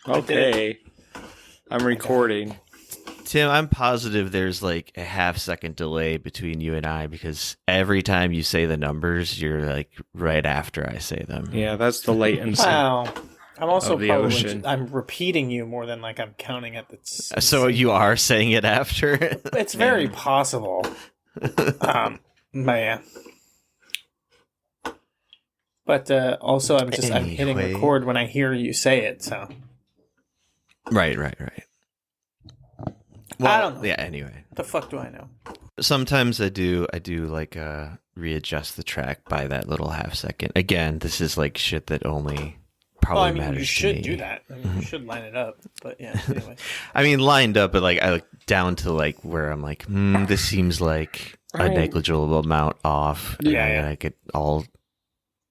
Okay. I'm recording. Tim, I'm positive there's like a half-second delay between you and I because every time you say the numbers, you're like right after I say them. Yeah, that's the latency. Wow. I'm also Of the probably ocean. I'm repeating you more than like I'm counting at the. So you are saying it after? It's very possible. But yeah. But also, I'm hitting record when I hear you say it. So. Right. Well, I don't know. Yeah. Anyway, What the fuck do I know? sometimes I do like readjust the track by that little half second. Again, this is like shit that only probably matters. You to should me. do that. I mean, you should line it up. But yeah, anyway. I mean, lined up, but like I look down to like where I'm like, this seems like a negligible amount off. Yeah, and I get all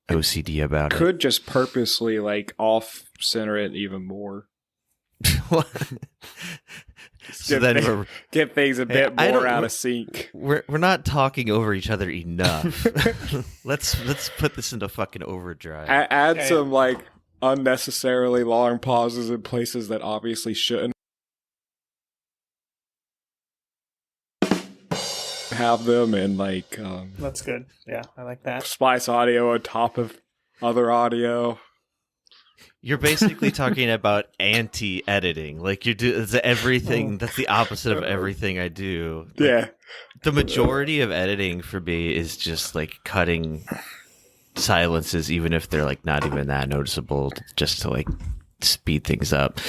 OCD about it. Could just purposely like off center it even more. So then get things a bit more out of sync. We're not talking over each other enough. Let's put this into fucking overdrive. Add some like unnecessarily long pauses in places that obviously shouldn't have them, and like That's good. Yeah, I like that. splice audio on top of other audio. You're basically talking about anti-editing. Like you do it's everything. That's the opposite of everything I do. Like, Yeah. the majority of editing for me is just like cutting silences, even if they're like not even that noticeable, just to like speed things up,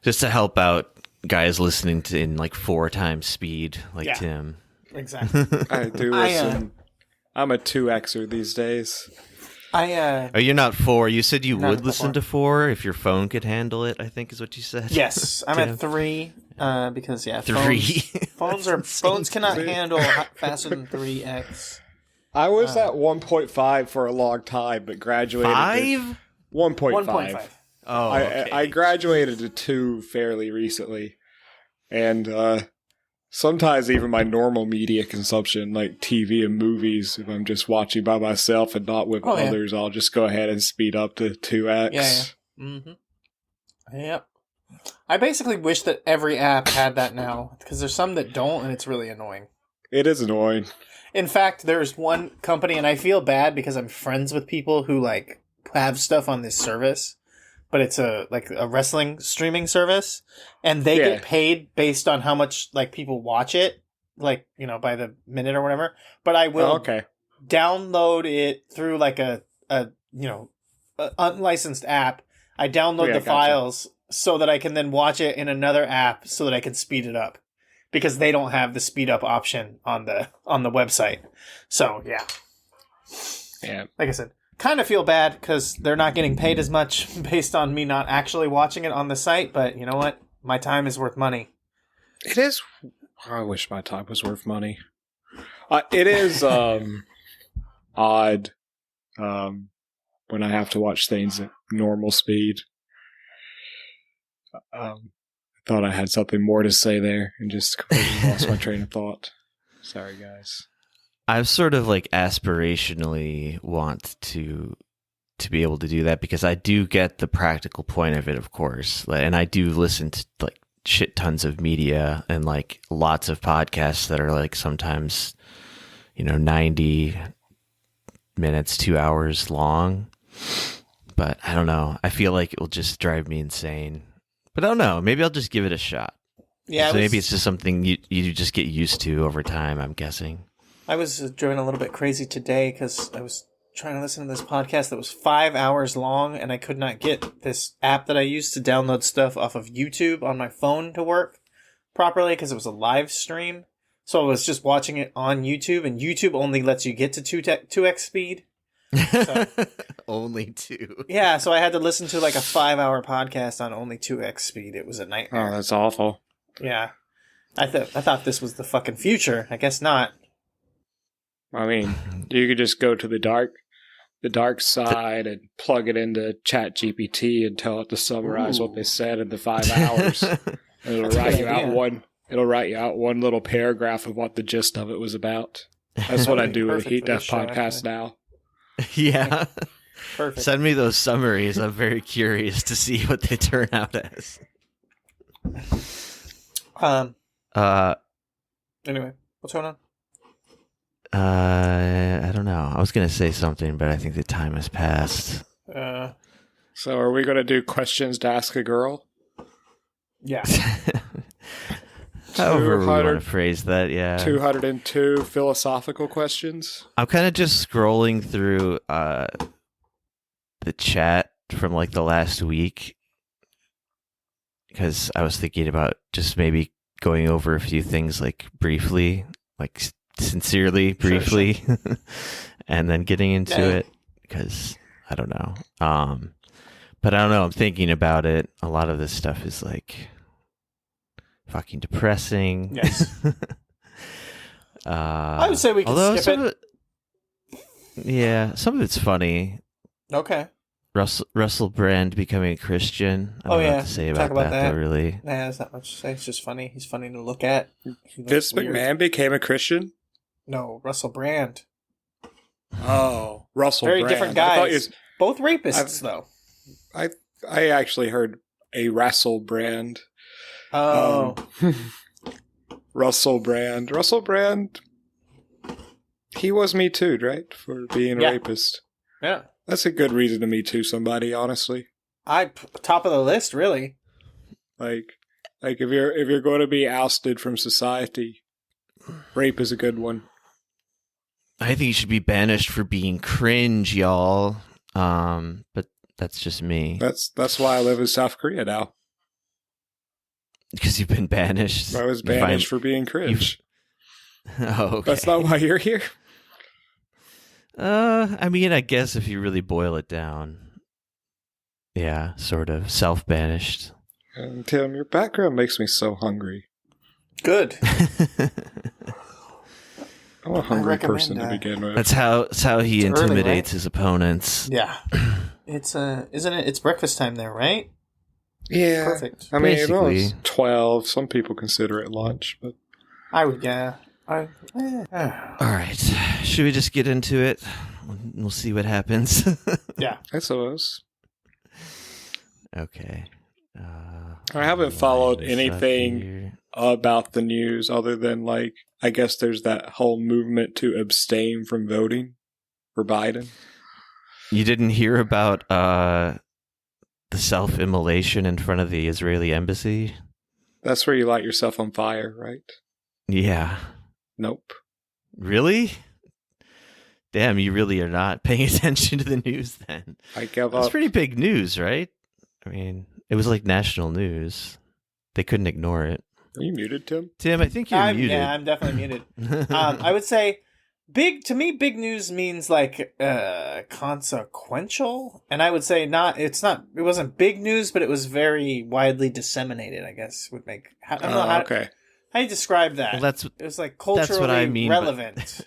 just to help out guys listening to in like 4 times speed, like Tim. Exactly. I do listen. I'm a 2Xer these days. Oh, you're not 4. You said you would at listen 4. to 4 if your phone could handle it, I think is what you said. Yes, I'm at 3 because 3. phones cannot handle faster than 3x. I was at 1.5 for a long time, but graduated 5? 1.5. 1.5. Oh, okay. I graduated to 2 fairly recently, and sometimes even my normal media consumption, like TV and movies, if I'm just watching by myself and not with others, I'll just go ahead and speed up to 2x. Yeah. Mm-hmm. Yep. I basically wish that every app had that now, because there's some that don't, and it's really annoying. It is annoying. In fact, there's one company, and I feel bad because I'm friends with people who like have stuff on this service, but it's a wrestling streaming service, and they get paid based on how much like people watch it, like, you know, by the minute or whatever. But I will download it through like a unlicensed app. I download the files so that I can then watch it in another app so that I can speed it up, because they don't have the speed up option on the website. So yeah. Like I said, kind of feel bad because they're not getting paid as much based on me not actually watching it on the site. But you know what? My time is worth money. It is. I wish my time was worth money. It is odd when I have to watch things at normal speed. I thought I had something more to say there and just completely lost my train of thought. Sorry, guys. I've sort of like aspirationally want to be able to do that because I do get the practical point of it, of course. And I do listen to like shit tons of media and like lots of podcasts that are like sometimes, 90 minutes, 2 hours long. But I don't know. I feel like it will just drive me insane. But I don't know. Maybe I'll just give it a shot. Yeah. So maybe it's just something you just get used to over time, I'm guessing. I was driven a little bit crazy today because I was trying to listen to this podcast that was 5 hours long, and I could not get this app that I used to download stuff off of YouTube on my phone to work properly because it was a live stream. So I was just watching it on YouTube, and YouTube only lets you get to 2x speed. So, only 2. Yeah, so I had to listen to like a 5-hour podcast on only 2x speed. It was a nightmare. Oh, that's awful. Yeah. I thought this was the fucking future. I guess not. I mean, you could just go to the dark side and plug it into ChatGPT and tell it to summarize what they said in the 5 hours. And it'll write you out one little paragraph of what the gist of it was about. That's what I do with Heat Death podcast now. Yeah. Perfect. Send me those summaries. I'm very curious to see what they turn out as. Anyway, what's going on? I don't know. I was gonna say something, but I think the time has passed. So are we going to do questions to ask a girl? Yeah. However we want to phrase that, yeah. 202 philosophical questions. I'm kind of just scrolling through the chat from like the last week because I was thinking about just maybe going over a few things like briefly, like sincerely, briefly, sure. And then getting into it because I don't know. But I don't know. I'm thinking about it. A lot of this stuff is like fucking depressing. Yes. I would say we can skip it. Yeah, some of it's funny. Okay. Russell Brand becoming a Christian. I don't know what to say about that, though, really. Nah, there's not much to say. It's just funny. He's funny to look at. Vince McMahon became a Christian? No, Russell Brand. Oh, Russell Very Brand. different guys. Both rapists, though. I actually heard a Russell Brand. Oh. Russell Brand. Russell Brand, he was Me Too, right? For being a rapist. Yeah. That's a good reason to Me Too somebody, honestly. Top of the list, really. Like if you're going to be ousted from society, rape is a good one. I think you should be banished for being cringe, y'all. But that's just me. That's why I live in South Korea now. Because you've been banished. I was banished for being cringe. Oh, okay. That's not why you're here. I mean, I guess if you really boil it down, yeah, sort of self-banished. And Tim, your background makes me so hungry. Good. I'm a hungry person to begin with. That's how he intimidates his opponents. Yeah. It's isn't it? It's breakfast time there, right? Yeah. Perfect. I mean, it's 12. Some people consider it lunch, but I would, yeah. All right. Should we just get into it? We'll see what happens. Yeah. I suppose. Okay. I haven't followed anything about the news other than, like, I guess there's that whole movement to abstain from voting for Biden. You didn't hear about the self-immolation in front of the Israeli embassy? That's where you light yourself on fire, right? Yeah. Nope. Really? Damn, you really are not paying attention to the news then. I give up. That's pretty big news, right? I mean, it was like national news. They couldn't ignore it. Are you muted, Tim? Tim, I think you're muted. Yeah, I'm definitely muted. I would say big big news means like consequential, and I would say it wasn't big news, but it was very widely disseminated, I guess would make I don't know how do you describe that? Well, it was like culturally relevant.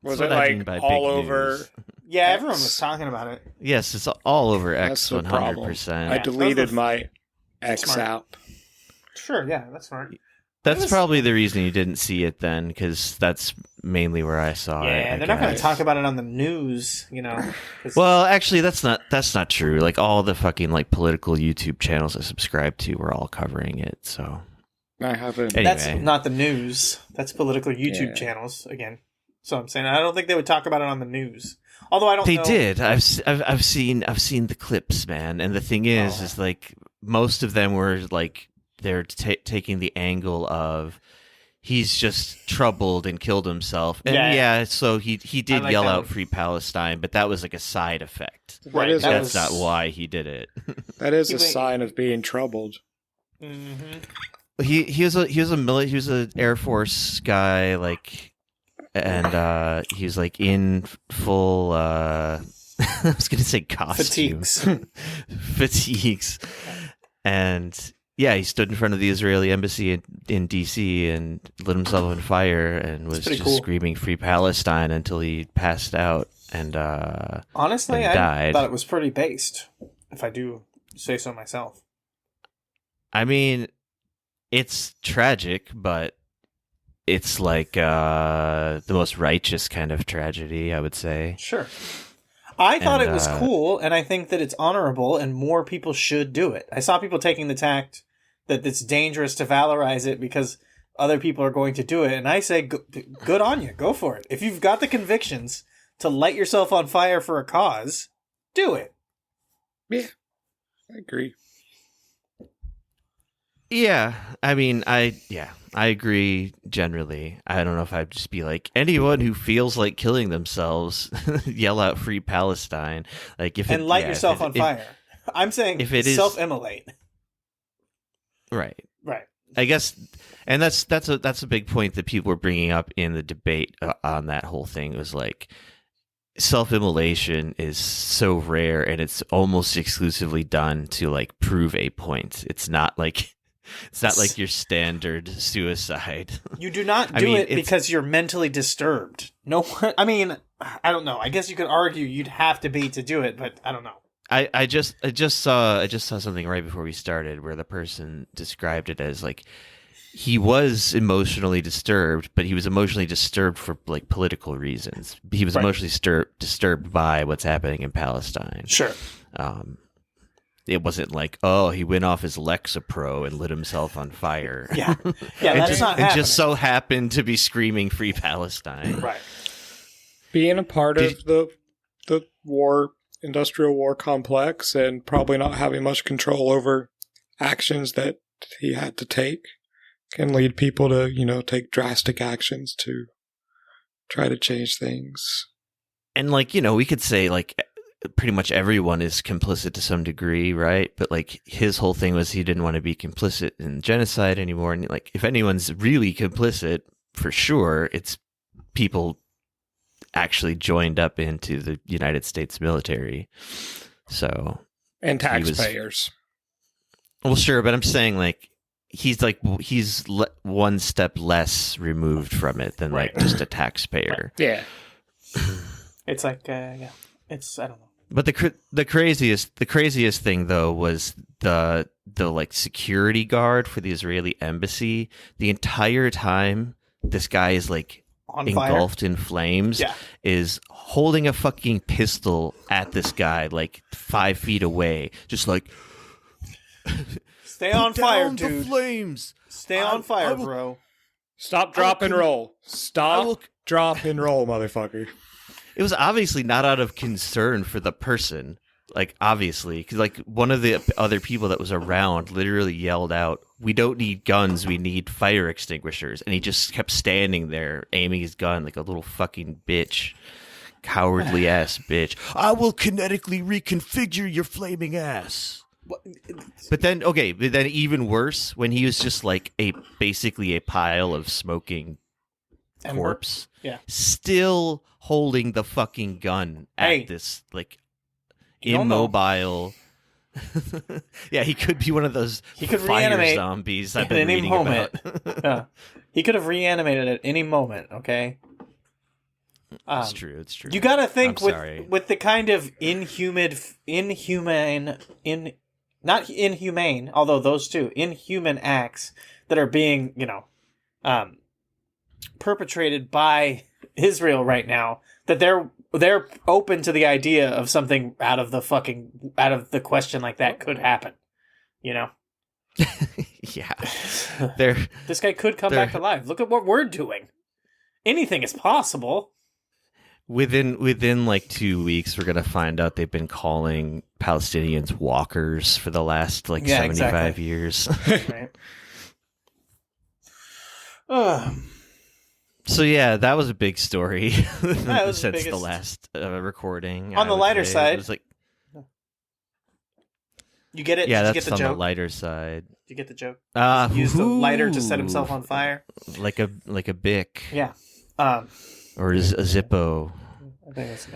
Was it like all over? Yeah, everyone was talking about it. Yes, it's all over X 100%. I deleted my X app. Sure, yeah, that's smart. That's probably the reason you didn't see it then, because that's mainly where I saw it. Yeah, they're not going to talk about it on the news, you know. Well, actually, that's not true. Like all the fucking like political YouTube channels I subscribe to were all covering it. So I haven't. Anyway. That's not the news. That's political YouTube channels again. So I'm saying I don't think they would talk about it on the news. Although I don't. They know. did. I've seen the clips, man. And the thing is like most of them were like they're taking the angle of he's just troubled and killed himself. And so he did yell out "Free Palestine," but that was like a side effect. Right. That's not why he did it. That is a sign of being troubled. Mm-hmm. He was an Air Force guy, like. And he was like in full I was gonna say costume fatigues and he stood in front of the Israeli embassy in DC and lit himself on fire and was just screaming "Free Palestine" until he passed out and honestly and I thought it was pretty based, if I do say so myself. I mean, it's tragic, but it's like the most righteous kind of tragedy, I would say. Sure. I thought it was cool, and I think that it's honorable, and more people should do it. I saw people taking the tact that it's dangerous to valorize it because other people are going to do it, and I say, good on you, go for it. If you've got the convictions to light yourself on fire for a cause, do it. Yeah, I agree. Yeah, I mean, I agree generally. I don't know if I'd just be like, anyone who feels like killing themselves, yell out "Free Palestine!" Like and light yourself on fire. I'm saying if it self-immolate. Right. Right. I guess, and that's a big point that people were bringing up in the debate on that whole thing. It was like, self-immolation is so rare, and it's almost exclusively done to like prove a point. It's not like your standard suicide. You do not do it because you're mentally disturbed. No, I mean, I don't know. I guess you could argue you'd have to be to do it, but I don't know. I just saw something right before we started where the person described it as like he was emotionally disturbed, but he was emotionally disturbed for like political reasons. He was emotionally disturbed by what's happening in Palestine. Sure. It wasn't like, oh, he went off his Lexapro and lit himself on fire. Yeah, that's not happening. It just so happened to be screaming "Free Palestine." Right. Being a part of the industrial war complex and probably not having much control over actions that he had to take can lead people to, take drastic actions to try to change things. And we could say pretty much everyone is complicit to some degree, right? But his whole thing was he didn't want to be complicit in genocide anymore. And if anyone's really complicit, for sure, it's people actually joined up into the United States military. So, and taxpayers. Well, sure, but I'm saying he's one step less removed from it than just a taxpayer. Yeah. It's it's, I don't know. But the craziest thing though was the security guard for the Israeli embassy. The entire time this guy is on engulfed fire? In flames, is holding a fucking pistol at this guy 5 feet away, just stay on fire, down dude. The flames. Stay on fire, bro. Stop, drop, and roll. Stop, drop, and roll, motherfucker. It was obviously not out of concern for the person. Obviously, because one of the other people that was around literally yelled out, "We don't need guns, we need fire extinguishers." And he just kept standing there, aiming his gun like a little fucking bitch. Cowardly ass bitch. "I will kinetically reconfigure your flaming ass." But then even worse, when he was just basically a pile of smoking corpse, still holding the fucking gun at this immobile. Yeah, he could be one of those fire zombies I've been reading about. Yeah. He could have reanimated at any moment, okay? It's true. You gotta think with the kind of not inhumane, although those two, inhuman acts that are being, perpetrated by Israel right now, that they're open to the idea of something out of the question like that could happen, Yeah. This guy could come back to life. Look at what we're doing. Anything is possible. Within 2 weeks, we're gonna find out they've been calling Palestinians walkers for the last 75 years. Right. So yeah, that was a big story was since the last recording. On the lighter side, it was you get it. Yeah, Did that's you get the on joke? The lighter side. Did you get the joke? Use the lighter to set himself on fire, like a Bic. Yeah. Or a Zippo. I think it's,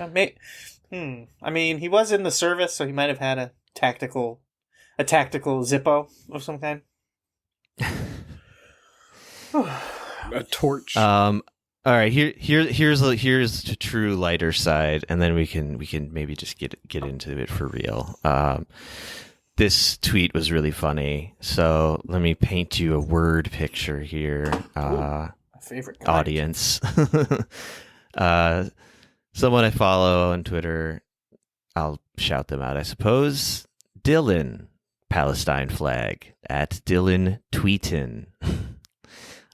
I mean, he was in the service, so he might have had a tactical Zippo of some kind. A torch. All right. Here's the true lighter side, and then we can maybe just get into it for real. This tweet was really funny, so let me paint you a word picture here. My favorite audience. Someone I follow on Twitter I'll shout them out, I suppose. Dylan, Palestine flag, at Dylan Tweetin.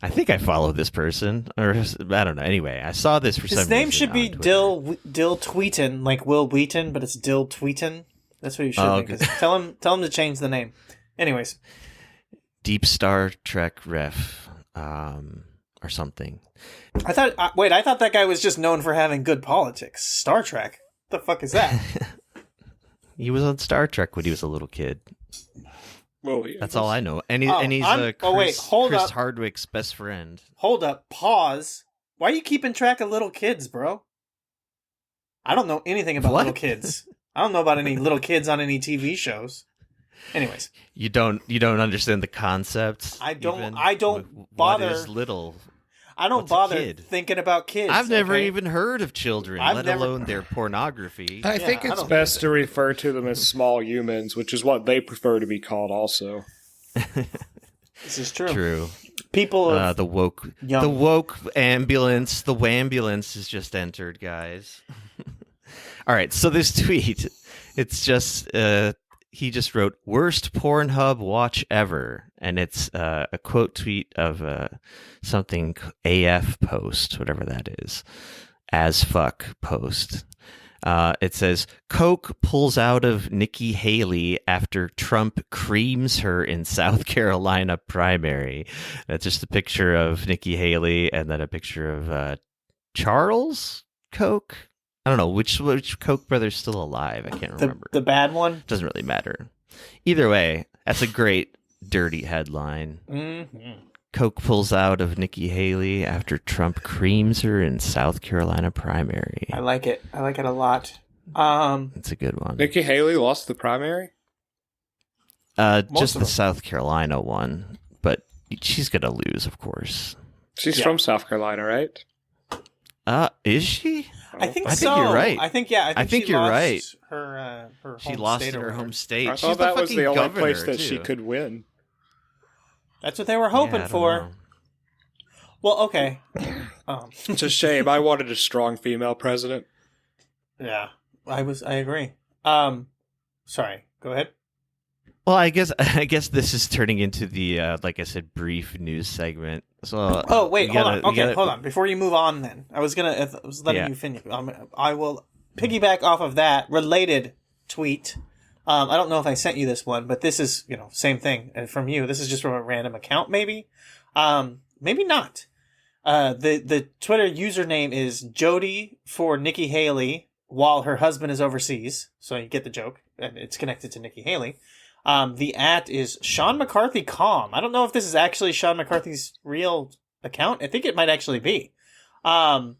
I think I follow this person, or I don't know. Anyway, I saw this for some reason. His name should be Dill Tweetin, like Will Wheaton, but it's Dill Tweetin. That's what you should be. Tell him to change the name. Anyways, Deep Star Trek ref, or something. I thought that guy was just known for having good politics. Star Trek. What the fuck is that? He was on Star Trek when he was a little kid. Well, yeah, that's all I know. And he's Chris Hardwick's best friend. Hold up. Pause. Why are you keeping track of little kids, bro? I don't know anything about little kids. I don't know about any little kids on any TV shows. Anyways, you don't understand the concept. I don't bother. What is little? I don't bother thinking about kids. I've never even heard of children, let alone their pornography. I think it's best to refer to them as small humans, which is what they prefer to be called also. This is true. True. People the woke ambulance, the wambulance has just entered, guys. All right, so this tweet, it's just he just wrote worst Pornhub watch ever, and it's a quote tweet of something AF post, whatever that is, as fuck post. It says Coke pulls out of Nikki Haley after Trump creams her in South Carolina primary. That's just a picture of Nikki Haley and then a picture of Charles Koch. I don't know which Koch brother's still alive. I can't remember. The bad one? Doesn't really matter. Either way, that's a great dirty headline. Mm-hmm. Koch pulls out of Nikki Haley after Trump creams her in South Carolina primary. I like it. I like it a lot. It's a good one. Nikki Haley lost the primary? Just the South Carolina one, but she's gonna lose, of course. She's from South Carolina, right? Is she? I think so. I think you're right. I think you're right. Her she home lost state in her home state. I thought that was the only place that she could win. That's what they were hoping for. Well, okay. It's a shame. I wanted a strong female president. Yeah, I agree. Sorry. Go ahead. Well, I guess this is turning into the like I said, brief news segment. So wait, hold on. Okay, hold on. Before you move on, then I was letting you finish. I will piggyback off of that related tweet. I don't know if I sent you this one, but this is same thing from you. This is just from a random account, maybe, maybe not. The Twitter username is Jody for Nikki Haley while her husband is overseas. So you get the joke, and it's connected to Nikki Haley. The @ is Sean McCarthy Calm. I don't know if this is actually Sean McCarthy's real account. I think it might actually be. From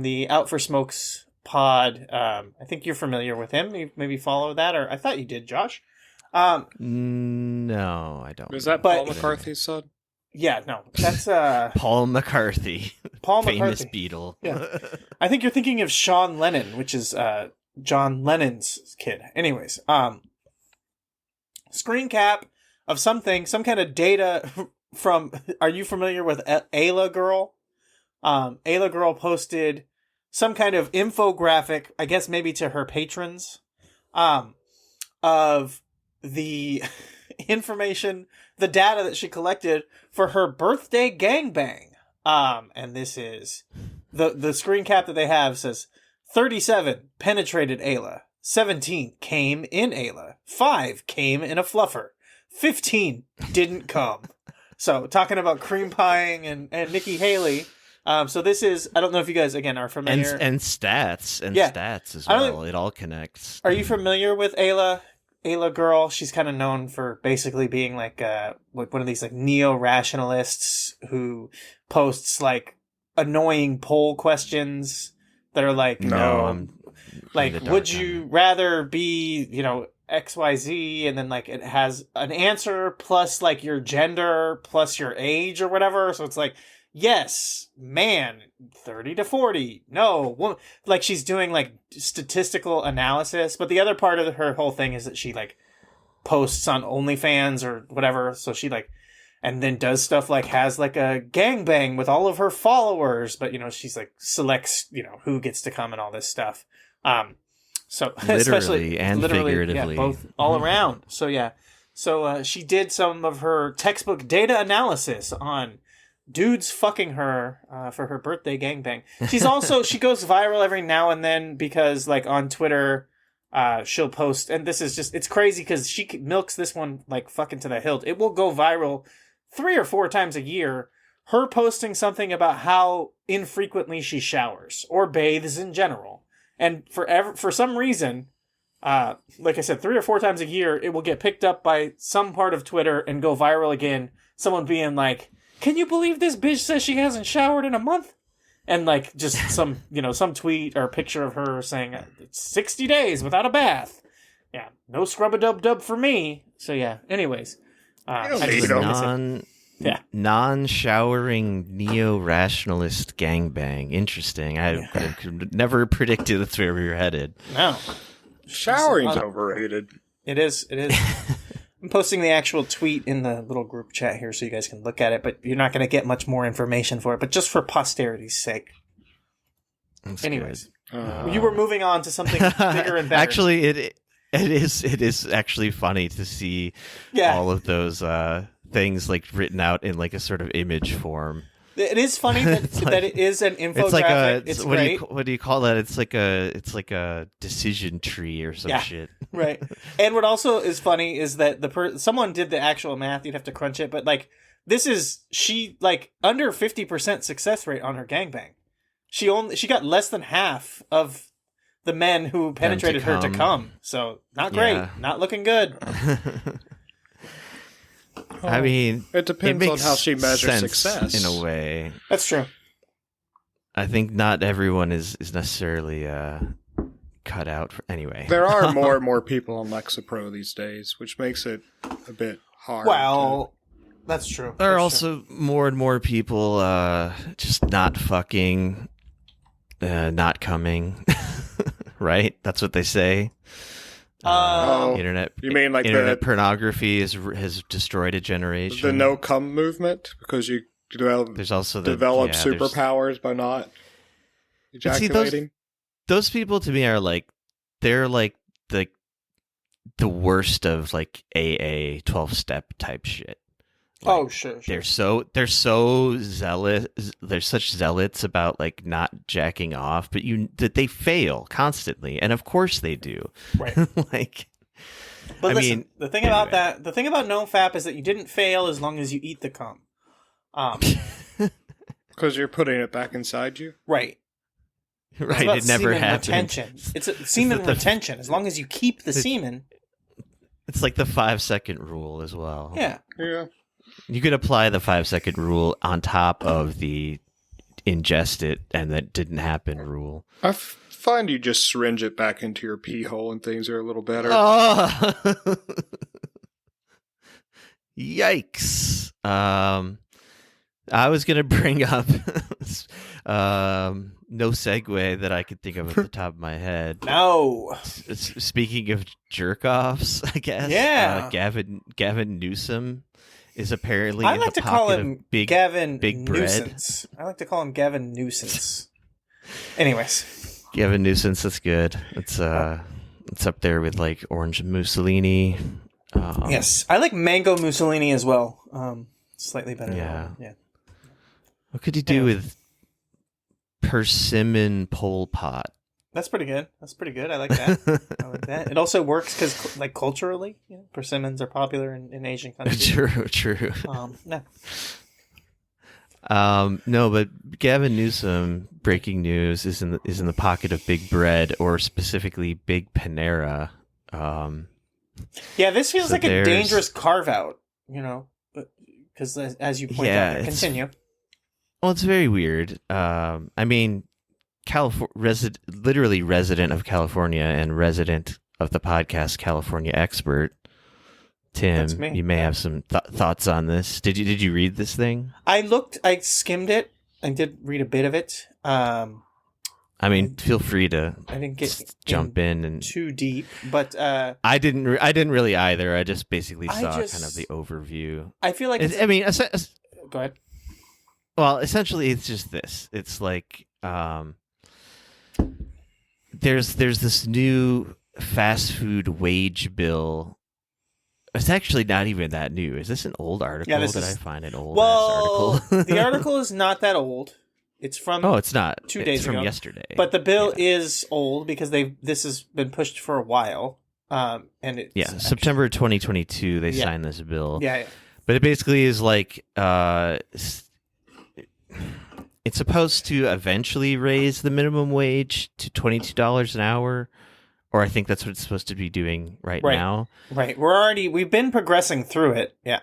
the Out for Smokes pod. I think you're familiar with him. You maybe follow that, or I thought you did, Josh. No, I don't. Is that Paul McCarthy's son? Yeah, no. That's Paul McCarthy. Paul famous McCarthy. Beatle. Yeah. I think you're thinking of Sean Lennon, which is John Lennon's kid. Anyways, screen cap of some kind of data from, are you familiar with Ayla Girl? Ayla Girl posted some kind of infographic, I guess maybe to her patrons, of the information, the data that she collected for her birthday gangbang. And this is the screen cap that they have says 37 penetrated Ayla. 17 came in Ayla. 5 came in a fluffer. 15 didn't come. So talking about cream pieing and Nikki Haley. So this is, I don't know if you guys again are familiar, and stats as well. It all connects. Are you familiar with Ayla Girl? She's kind of known for basically being like one of these like neo-rationalists who posts like annoying poll questions that are like, like, would you rather be, XYZ, and then like it has an answer plus like your gender plus your age or whatever. So it's like, yes, man, 30 to 40. No, woman. Like she's doing like statistical analysis. But the other part of her whole thing is that she like posts on OnlyFans or whatever. So she like, and then does stuff like has like a gangbang with all of her followers. But, she's like selects, who gets to come and all this stuff. So literally and figuratively, both all around. So yeah, so she did some of her textbook data analysis on dudes fucking her for her birthday gangbang. She's also she goes viral every now and then because like on Twitter, she'll post, and this is just it's crazy because she milks this one like fucking to the hilt. It will go viral 3 or 4 times a year. Her posting something about how infrequently she showers or bathes in general. And for some reason, like I said, 3 or 4 times a year, it will get picked up by some part of Twitter and go viral again. Someone being like, "Can you believe this bitch says she hasn't showered in a month?" And like just some, some tweet or picture of her saying, "It's 60 days without a bath. Yeah, no scrub-a-dub-dub for me." So yeah, anyways. Non-showering neo-rationalist gangbang. Interesting. I could never predicted that's where we were headed. No. Showering's overrated. It is. I'm posting the actual tweet in the little group chat here so you guys can look at it, but you're not going to get much more information for it, but just for posterity's sake. That's anyways. You were moving on to something bigger and better. Actually, it is actually funny to see all of those things like written out in like a sort of image form. It is funny that it is an infographic. It's great. What do you call that? It's like a decision tree or some shit. Right. And what also is funny is that someone did the actual math. You'd have to crunch it, but like she under 50% success rate on her gangbang. She got less than half of the men who penetrated her to come. So not great. Not looking good. I mean, it depends on how she measures success. In a way, that's true. I think not everyone is necessarily cut out for anyway. There are more and more people on Lexapro these days, which makes it a bit hard. Well, that's true. There are also more and more people just not fucking, not coming. Right? That's what they say. Internet. You mean like internet pornography has destroyed a generation? The no cum movement, because you develop superpowers by not ejaculating. See, those people to me are like they're like the worst of like AA 12-step type shit. Like, sure. They're so zealous. They're such zealots about like not jacking off, but that they fail constantly, and of course they do. Right. But listen, the thing about NoFap is that you didn't fail as long as you eat the cum. Because you're putting it back inside you. Right. Right. It never happened. Retention. It's semen retention. As long as you keep the semen. It's like the 5-second rule as well. Yeah. Yeah. You could apply the 5-second rule on top of the ingest it and that didn't happen rule. I find you just syringe it back into your pee hole and things are a little better. Oh. Yikes. I was going to bring up no segue that I could think of at the top of my head. No. Speaking of jerk-offs, I guess. Yeah. Gavin Newsom is apparently I like to call him Gavin Big Nuisance. I like to call him Gavin Nuisance. Anyways. Gavin Nuisance, that's good. It's up there with like Orange Mussolini. Yes. I like Mango Mussolini as well. Slightly better. Yeah. Yeah. What could you do with Persimmon Pol Pot? That's pretty good. I like that. It also works because, like, culturally, persimmons are popular in Asian countries. True. No. No, but Gavin Newsom, breaking news, is in the pocket of Big Bread, or specifically Big Panera. Yeah, this feels like a dangerous carve out. Because as you point out, continue. Well, it's very weird. I mean, literally resident of California and resident of the podcast California Expert, Tim, you may have some thoughts on this. Did you read this thing? I skimmed it. I did read a bit of it. I mean, feel free to I didn't get jump in and too deep, but I didn't really either. I just basically saw kind of the overview. I feel like go ahead. Well, essentially, it's just this. It's like there's this new fast food wage bill. It's actually not even that new. Is this an old article? Did I find an old article? The article is not that old. It's from it's not 2 days ago. From yesterday. But the bill is old because this has been pushed for a while. And it's September 2022 they signed this bill. Yeah. But it basically is like it's supposed to eventually raise the minimum wage to $22 an hour, or I think that's what it's supposed to be doing right now. Right. We've been progressing through it. Yeah.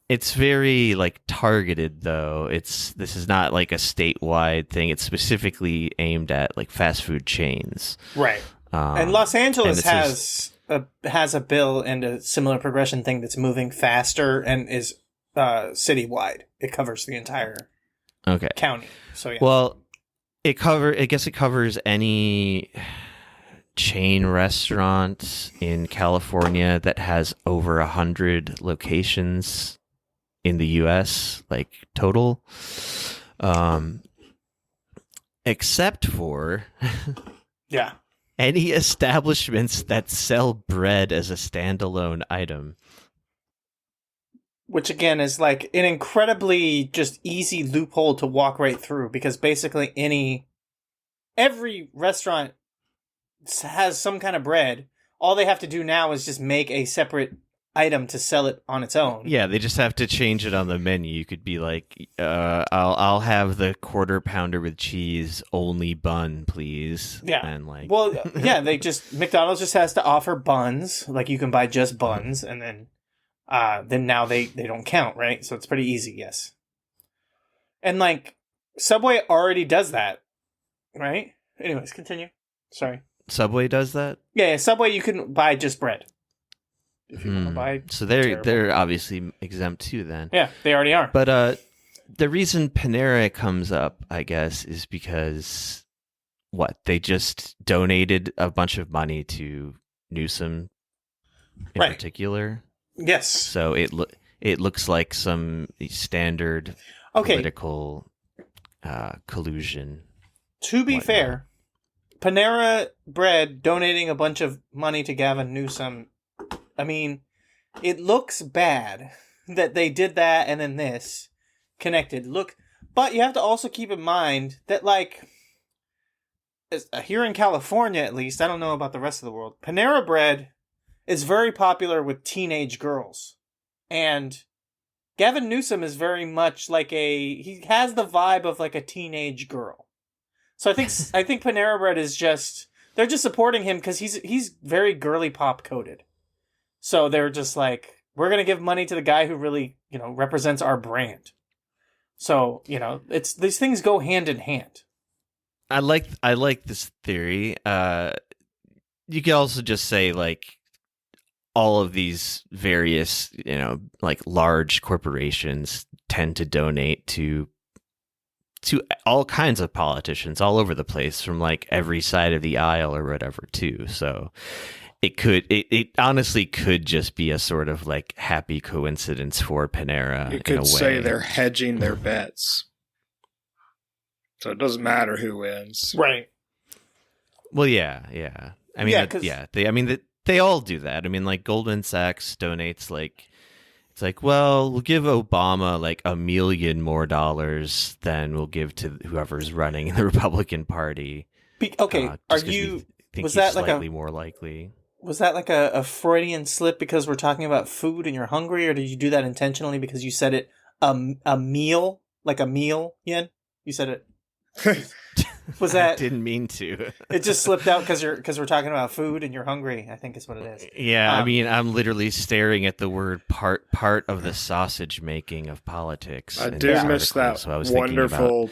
It's very like targeted though. This is not like a statewide thing. It's specifically aimed at like fast food chains. Right. And Los Angeles has a bill and a similar progression thing that's moving faster and is citywide. It covers the entire county. So yeah. Well, I guess it covers any chain restaurant in California that has over 100 locations in the U.S. like total, except for any establishments that sell bread as a standalone item. Which, again, is like an incredibly just easy loophole to walk right through, because basically every restaurant has some kind of bread. All they have to do now is just make a separate item to sell it on its own. Yeah, they just have to change it on the menu. You could be like, I'll have the quarter pounder with cheese only bun, please. Yeah. And like, well, yeah, McDonald's just has to offer buns. Like, you can buy just buns, and then now they don't count, right? So it's pretty easy, yes. And like Subway already does that, right? Anyways, continue. Sorry. Subway does that? Yeah, Subway you can buy just bread. If you want to buy. So they're obviously exempt too then. Yeah, they already are. But the reason Panera comes up, I guess, is because they just donated a bunch of money to Newsom in particular. Yes. So it looks like some standard political collusion. To be fair, Panera Bread donating a bunch of money to Gavin Newsom, I mean, it looks bad that they did that and then this connected. But you have to also keep in mind that, like, here in California at least, I don't know about the rest of the world, Panera Bread is very popular with teenage girls. And Gavin Newsom is very much like he has the vibe of like a teenage girl. So I think Panera Bread is they're just supporting him because he's very girly pop coded. So they're just like, we're going to give money to the guy who really, represents our brand. So, these things go hand in hand. I like this theory. You could also just say like all of these various, like large corporations tend to donate to all kinds of politicians all over the place from like every side of the aisle or whatever too. So it honestly could just be a sort of like happy coincidence for Panera. You could say they're hedging their bets. So it doesn't matter who wins. Right. Well, yeah. I mean, they all do that. I mean, like Goldman Sachs donates like, it's like, well, we'll give Obama like $1 million more than we'll give to whoever's running the Republican Party. Was that slightly more likely? Was that like a Freudian slip because we're talking about food and you're hungry, or did you do that intentionally because you said it a meal, like a meal, Yen? You said it. Was that? I didn't mean to. It just slipped out because we're talking about food and you're hungry, I think is what it is. Yeah, I mean, I'm literally staring at the word part of the sausage making of politics. I do miss that wonderful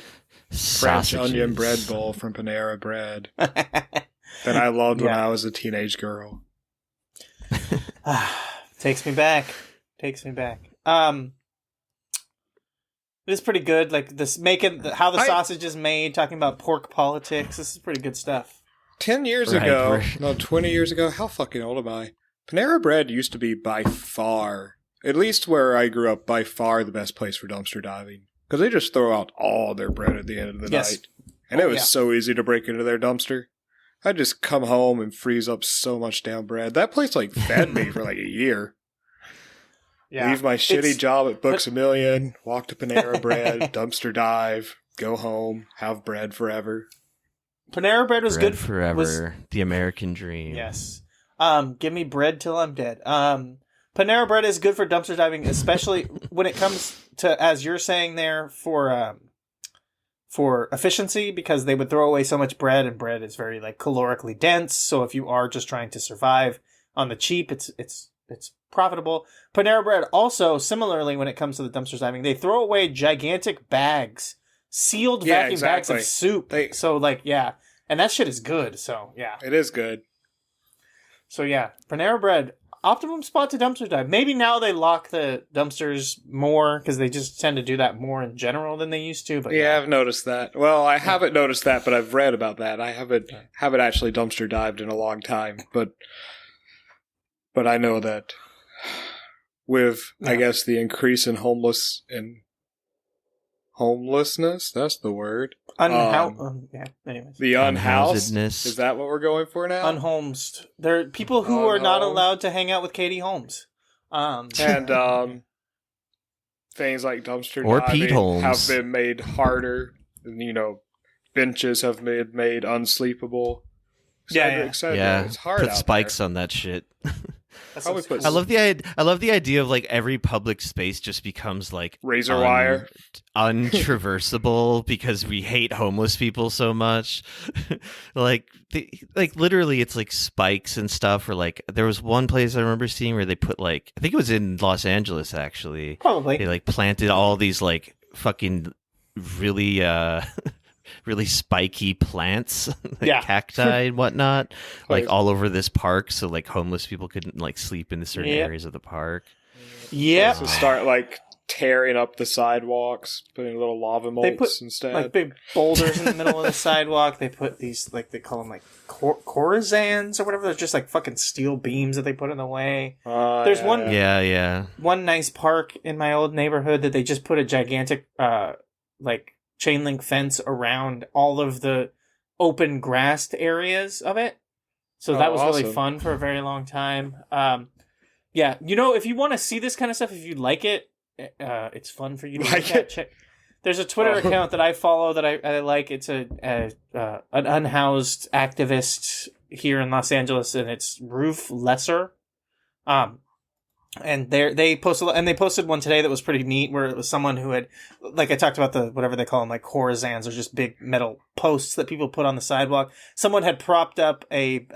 French onion bread bowl from Panera Bread that I loved when I was a teenage girl. Takes me back. It is pretty good. Like this, how the sausage is made, talking about pork politics. This is pretty good stuff. 20 years ago, how fucking old am I? Panera Bread used to be by far, at least where I grew up, by far the best place for dumpster diving. Because they just throw out all their bread at the end of the night. And it was so easy to break into their dumpster. I just come home and freeze up so much damn bread. That place like fed me for like a year. Yeah. Leave my shitty job at Books A Million, walk to Panera Bread, dumpster dive, go home, have bread forever. Panera Bread was bread good forever. The American dream. Yes. Give me bread till I'm dead. Panera Bread is good for dumpster diving, especially when it comes to, as you're saying there, for efficiency, because they would throw away so much bread, and bread is very like calorically dense. So if you are just trying to survive on the cheap, it's profitable. Panera Bread also, similarly, when it comes to the dumpster diving, they throw away gigantic bags, sealed vacuum bags of soup. And that shit is good. So yeah, it is good. So yeah, Panera Bread, optimum spot to dumpster dive. Maybe now they lock the dumpsters more because they just tend to do that more in general than they used to. But yeah, I've noticed that. Well, I haven't noticed that, but I've read about that. I haven't actually dumpster dived in a long time, but I know that with I guess the increase in homelessness, that's the word. Anyways. The unhoused. Is that what we're going for now? Unhomed. There are people who are not allowed to hang out with Katie Holmes. And things like dumpster or diving Pete Holmes have been made harder. Benches have been made unsleepable. Et cetera. Yeah, it's hard. Put out spikes there. on that shit. I love the idea of like every public space just becomes like razor wire, untraversable because we hate homeless people so much. like literally, it's like spikes and stuff. Or like there was one place I remember seeing where they put like, I think it was in Los Angeles actually. Probably they like planted all these like fucking really really spiky plants, like cacti and whatnot, like all over this park, so like homeless people couldn't like sleep in the certain areas of the park. Yeah, so start like tearing up the sidewalks, putting little lava molds instead. Like big boulders in the middle of the sidewalk. They put these like they call them like corazans or whatever. They're just like fucking steel beams that they put in the way. There's one nice park in my old neighborhood that they just put a gigantic like chain link fence around all of the open grassed areas of it. So that was awesome. Really fun for a very long time. If you want to see this kind of stuff, if you like it, it's fun for you to look at. Check. There's a Twitter account that I follow that I like. It's an unhoused activist here in Los Angeles, and it's Roof Lesser. And they posted one today that was pretty neat, where it was someone who had, like I talked about the whatever they call them, like corazans, or just big metal posts that people put on the sidewalk. Someone had propped up a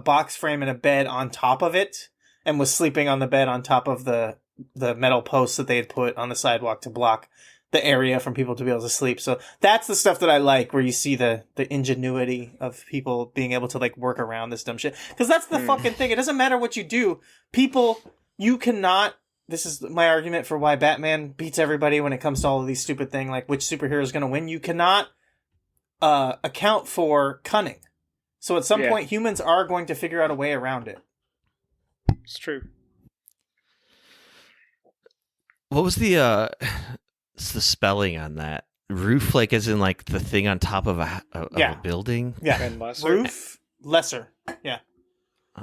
box frame and a bed on top of it, and was sleeping on the bed on top of the metal posts that they had put on the sidewalk to block the area from people to be able to sleep. So that's the stuff that I like, where you see the ingenuity of people being able to like work around this dumb shit. Because that's the fucking thing. It doesn't matter what you do. You cannot, this is my argument for why Batman beats everybody when it comes to all of these stupid things, like which superhero is going to win. You cannot account for cunning. So at some point, humans are going to figure out a way around it. It's true. What was the spelling on that? Roof, like as in like the thing on top of a building? Yeah. And lesser? Roof, lesser. Yeah.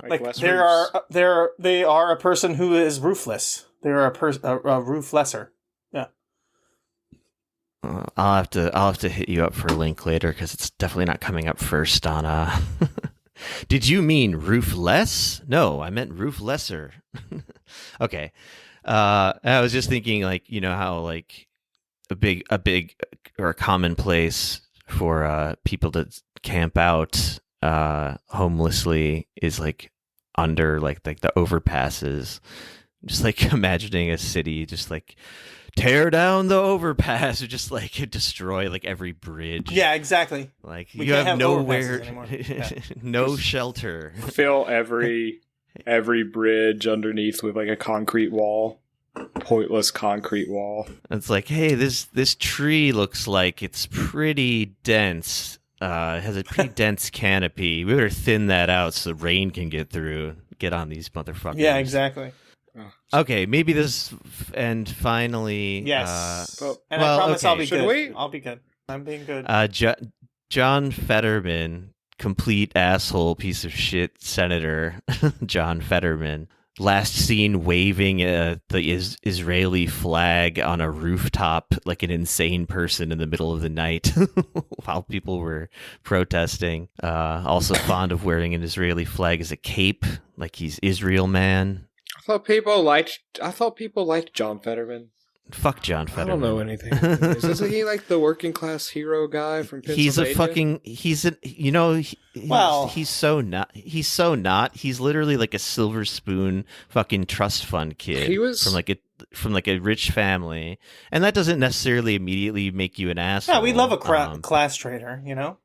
Like they are a person who is roofless. They're a roof lesser. Yeah. I'll have to hit you up for a link later because it's definitely not coming up first on. Did you mean roofless? No, I meant roof lesser. Okay. I was just thinking, like, how like a big or a common place for people to camp out homelessly is like under like the overpasses. Just like imagining a city just like tear down the overpass or just like destroy like every bridge. Yeah, exactly. Like you have nowhere, no just shelter. Fill every bridge underneath with like a concrete wall. Pointless concrete wall. It's like, hey, this tree looks like it's pretty dense. It has a pretty dense canopy. We better thin that out so the rain can get through. Get on these motherfuckers. Yeah, exactly. Okay, maybe this, and finally... Yes. I promise I'll be good. I'll be good. I'm being good. John Fetterman complete asshole piece of shit senator, John Fetterman, last seen waving the Israeli flag on a rooftop like an insane person in the middle of the night while people were protesting. Also fond of wearing an Israeli flag as a cape, like he's Israel man. I thought people liked John Fetterman. Fuck John Fetterman. I don't know anything. Isn't he like the working class hero guy from Pennsylvania? He's so not. He's literally like a silver spoon fucking trust fund kid. He was from a rich family, and that doesn't necessarily immediately make you an asshole. Yeah, we love a class traitor, you know.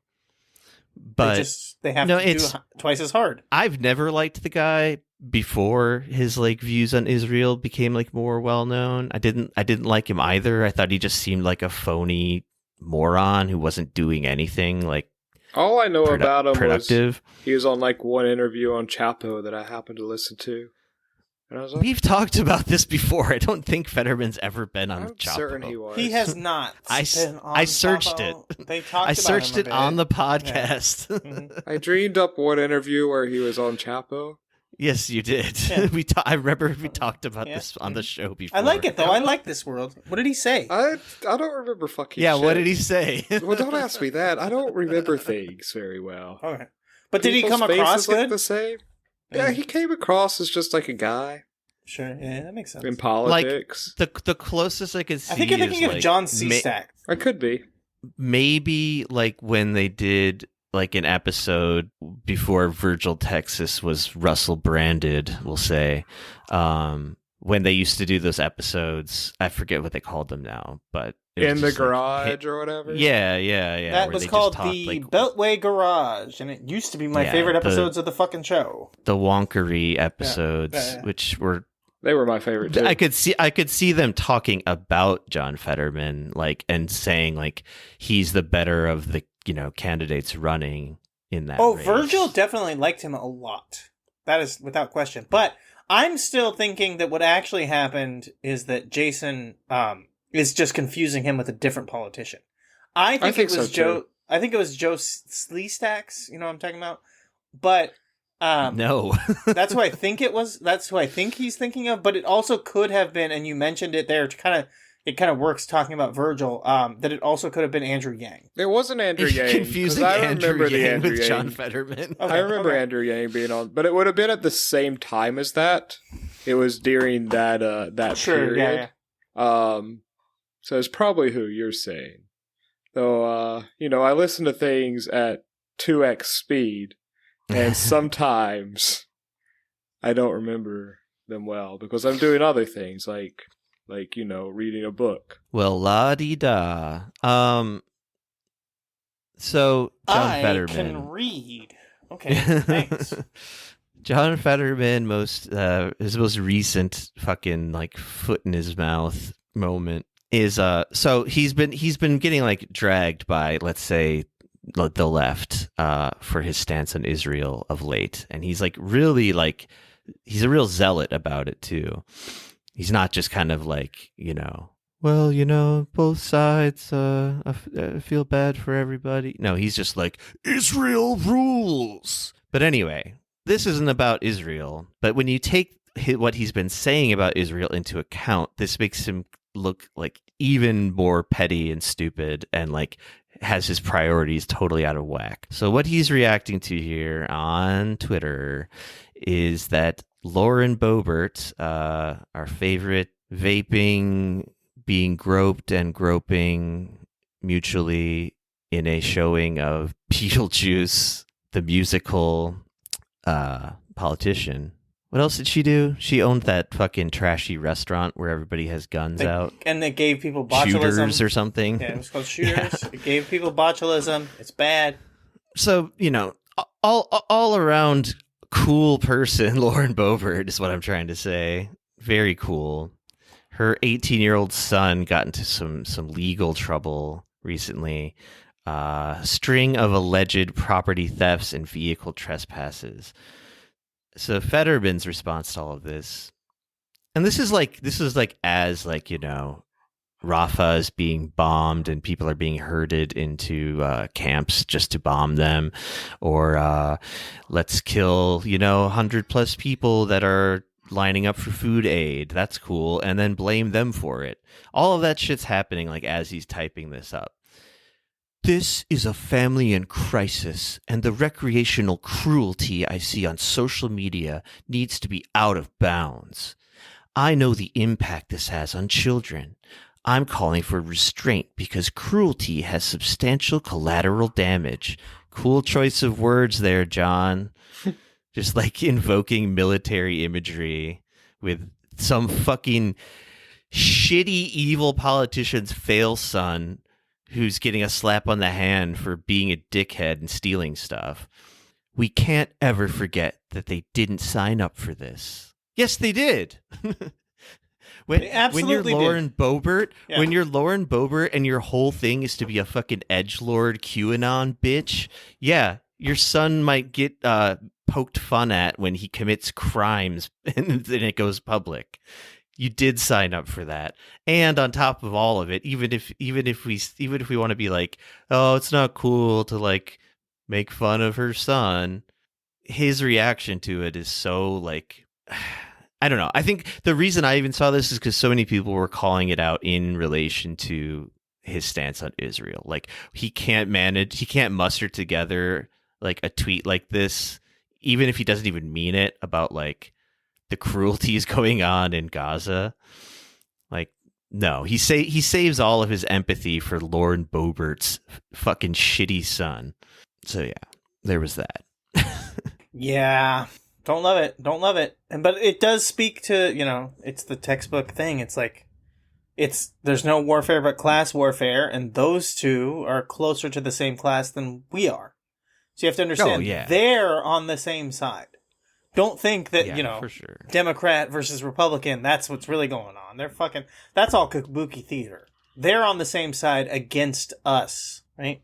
But they have to do twice as hard. I've never liked the guy before his like views on Israel became like more well known. I didn't like him either. I thought he just seemed like a phony moron who wasn't doing anything like. All I know about him productive. Was he was on like one interview on Chapo that I happened to listen to. And I was like, we've talked about this before. I don't think Fetterman's ever been on Chapo. I'm certain he was. He has not. I searched Chapo. it. I searched it on the podcast. Yeah. Mm-hmm. I dreamed up one interview where he was on Chapo. Yes, you did. Yeah. I remember we talked about this on the show before. I like it though. I like this world. What did he say? I don't remember fucking shit. What did he say? Well, don't ask me that. I don't remember things very well. Okay. But did he come across good? Look the same? Yeah, he came across as just like a guy. Sure, yeah, that makes sense. In politics. Like, the closest I could see I think you're thinking of John C. Stack. I could be. Maybe like when they did like an episode before Virgil, Texas was Russell branded, we'll say. When they used to do those episodes, I forget what they called them now, but in the garage or whatever. Yeah. That was called the Beltway Garage, and it used to be my favorite episodes of the fucking show. The wonkery episodes, which were they were my favorite too. I could see them talking about John Fetterman, like, and saying like he's the better of the candidates running in that. Oh, race. Virgil definitely liked him a lot. That is without question. But I'm still thinking that what actually happened is that Jason is just confusing him with a different politician. I think it was Joe. Too. I think it was Joe Sleestacks. You know what I'm talking about? But no, that's who I think it was. That's who I think he's thinking of. But it also could have been, and you mentioned it there to it kind of works talking about Virgil. That it also could have been Andrew Yang. It wasn't Andrew Yang. Confusing Andrew Yang with John Fetterman. Okay, I remember Andrew Yang being on, but it would have been at the same time as that. It was during that period. Yeah. So it's probably who you're saying. Though, I listen to things at 2x speed, and sometimes I don't remember them well because I'm doing other things like reading a book. Well, la-di-da. So, John Fetterman. I can read. Okay, thanks. John Fetterman, his most recent fucking like foot in his mouth moment is so he's been getting like dragged by, let's say, the left for his stance on Israel of late, and he's like really like he's a real zealot about it too. He's not just kind of like both sides. I feel bad for everybody. No, he's just like Israel rules. But anyway, this isn't about Israel. But when you take what he's been saying about Israel into account, this makes him look like even more petty and stupid and like has his priorities totally out of whack. So what he's reacting to here on Twitter is that Lauren Boebert, our favorite vaping, being groped and groping mutually in a showing of Beetlejuice, the musical politician. What else did she do? She owned that fucking trashy restaurant where everybody has guns out. And they gave people botulism. Shooters or something. Yeah, it was called Shooters. Yeah. It gave people botulism. It's bad. So, all around cool person, Lauren Boebert is what I'm trying to say. Very cool. Her 18-year-old son got into some legal trouble recently. String of alleged property thefts and vehicle trespasses. So Fetterman's response to all of this, and this is like as Rafah is being bombed and people are being herded into camps just to bomb them, or let's kill 100+ people that are lining up for food aid. That's cool, and then blame them for it. All of that shit's happening like as he's typing this up. This is a family in crisis, and the recreational cruelty I see on social media needs to be out of bounds. I know the impact this has on children. I'm calling for restraint because cruelty has substantial collateral damage. Cool choice of words there, John. Just like invoking military imagery with some fucking shitty, evil politician's fail son who's getting a slap on the hand for being a dickhead and stealing stuff. We can't ever forget that they didn't sign up for this. Yes, they did. When you're Lauren Boebert, when you're Lauren Boebert and your whole thing is to be a fucking edgelord QAnon bitch, yeah, your son might get poked fun at when he commits crimes and then it goes public. You did sign up for that. And on top of all of it, even if we want to be like, oh, it's not cool to like make fun of her son, his reaction to it is so like, I don't know. I think the reason I even saw this is because so many people were calling it out in relation to his stance on Israel. Like he can't muster together like a tweet like this, even if he doesn't even mean it, about like the cruelties going on in Gaza. Like, no, he saves all of his empathy for Lauren Boebert's fucking shitty son. So yeah, there was that. Yeah. Don't love it. But it does speak to, it's the textbook thing. It's like, there's no warfare but class warfare, and those two are closer to the same class than we are. So you have to understand, they're on the same side. Don't think that, for sure. Democrat versus Republican, that's what's really going on. That's all kabuki theater. They're on the same side against us, right?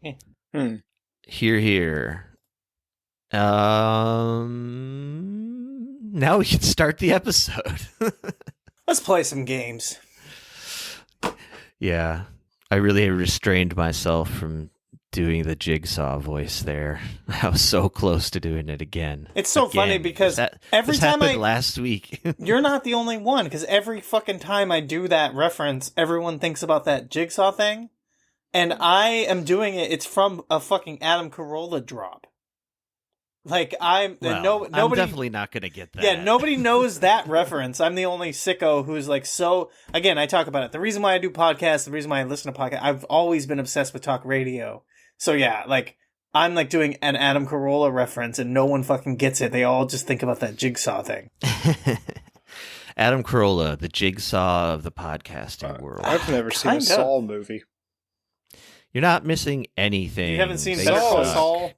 Hear, hear. Now we can start the episode. Let's play some games. Yeah, I really restrained myself from doing the Jigsaw voice there. I was so close to doing it again. It's so funny because every time last week. You're not the only one, because every fucking time I do that reference, everyone thinks about that Jigsaw thing, and I am doing it. It's from a fucking Adam Carolla drop. Like I'm definitely not gonna get that. Yeah, nobody knows that reference. I'm the only sicko who's like so. Again, I talk about it. The reason why I do podcasts, the reason why I listen to podcasts, I've always been obsessed with talk radio. So yeah, like I'm like doing an Adam Carolla reference, and no one fucking gets it. They all just think about that Jigsaw thing. Adam Carolla, the Jigsaw of the podcasting world. I've never seen a Saul movie. You're not missing anything. You haven't seen Better Call Saul?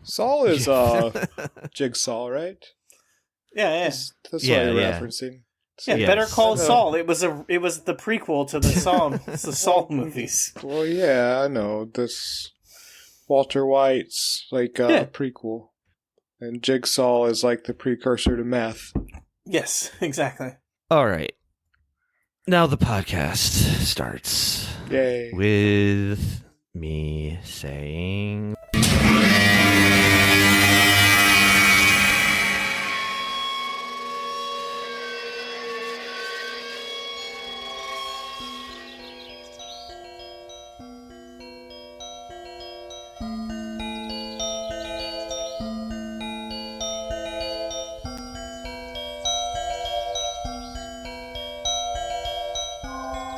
Saul is Jigsaw, right? Yeah. That's what you're referencing. Yeah, yes. Better Call Saul. It was the prequel to the Saul movies. Well, yeah, I know. This Walter White's like prequel, and Jigsaw is like the precursor to meth. Yes, exactly. All right. Now the podcast starts. Yay. With me saying...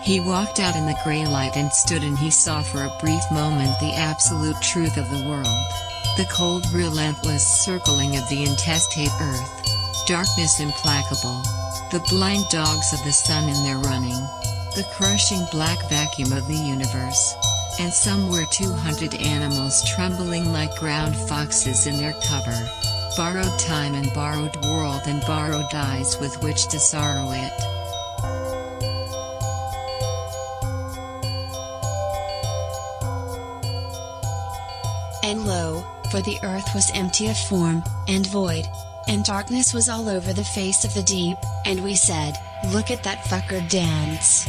He walked out in the gray light and stood, and he saw for a brief moment the absolute truth of the world. The cold, relentless circling of the intestate earth. Darkness implacable. The blind dogs of the sun in their running. The crushing black vacuum of the universe. And somewhere 200 animals trembling like ground foxes in their cover. Borrowed time and borrowed world and borrowed eyes with which to sorrow it. And lo, for the earth was empty of form, and void, and darkness was all over the face of the deep, and we said, look at that fucker dance.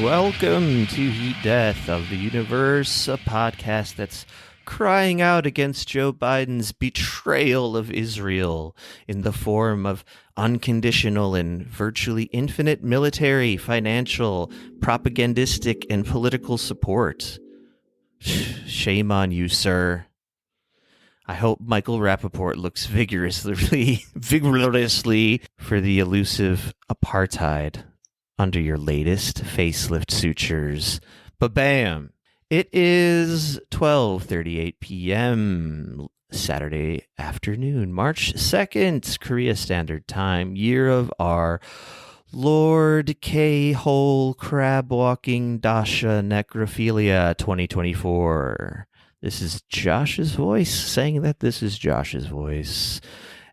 Welcome to Heat Death of the Universe, a podcast that's crying out against Joe Biden's betrayal of Israel in the form of unconditional and virtually infinite military, financial, propagandistic, and political support. Shame on you, sir. I hope Michael Rappaport looks vigorously for the elusive apartheid under your latest facelift sutures. Ba-bam! It is 12:38 p.m. Saturday afternoon, March 2nd, Korea Standard Time, year of our Lord K-Hole Crab Walking Dasha Necrophilia 2024. This is Josh's voice saying that this is Josh's voice.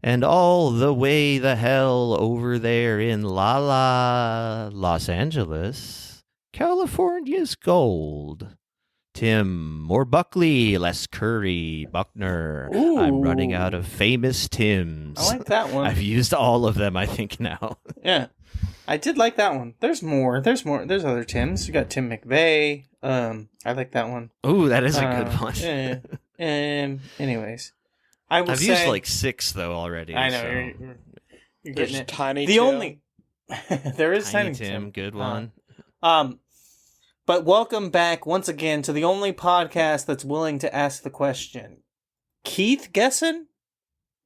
And all the way the hell over there in Los Angeles, California's gold. Tim, more Buckley, less Curry, Buechner. Ooh. I'm running out of famous Tims. I like that one. I've used all of them, I think, now. Yeah. I did like that one. There's more. There's other Tims. You got Tim McVeigh. I like that one. Ooh, that is a good one. Yeah. Anyways. I've used like 6, though, already. I know. So. You're There's getting it. Tiny the Tim. only... there is Tiny Tiny Tim, good one. But welcome back once again to the only podcast that's willing to ask the question. Keith guessing?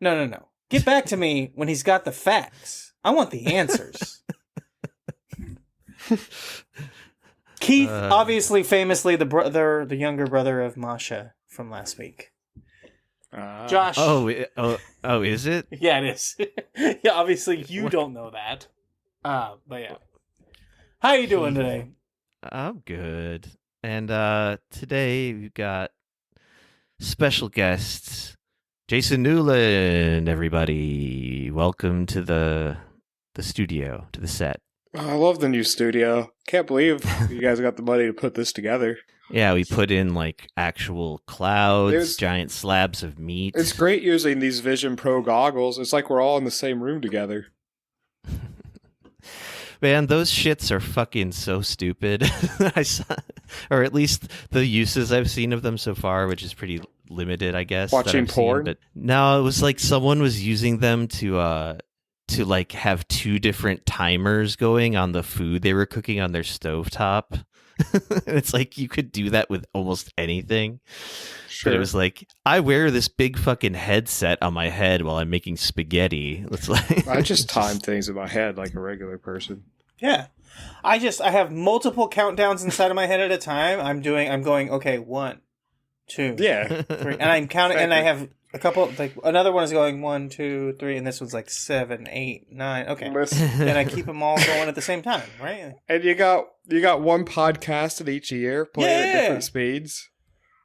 No. Get back to me when he's got the facts. I want the answers. Keith, obviously, famously, the younger brother of Masha from last week. Josh. Oh, is it? Yeah, it is. Yeah, obviously, you don't know that. But yeah. How you doing today? I'm good. And today we've got special guests, Jason Newland, everybody. Welcome to the studio, to the set. Oh, I love the new studio. Can't believe you guys got the money to put this together. Yeah, we put in like actual clouds, giant slabs of meat. It's great using these Vision Pro goggles. It's like we're all in the same room together. Man, those shits are fucking so stupid. I saw, or at least the uses I've seen of them so far, which is pretty limited, I guess. Watching porn? But no, it was like someone was using them to like have 2 different timers going on the food they were cooking on their stovetop. It's like you could do that with almost anything. Sure. But it was like, I wear this big fucking headset on my head while I'm making spaghetti. It's like I just time things in my head like a regular person. Yeah. I have multiple countdowns inside of my head at a time. I'm going, okay, 1, 2, Yeah. 3. And I'm counting, and I have a couple, like, another one is going 1, 2, 3, and this one's like 7, 8, 9. Okay. And I keep them all going at the same time, right? And you got one podcast in each ear playing at different speeds.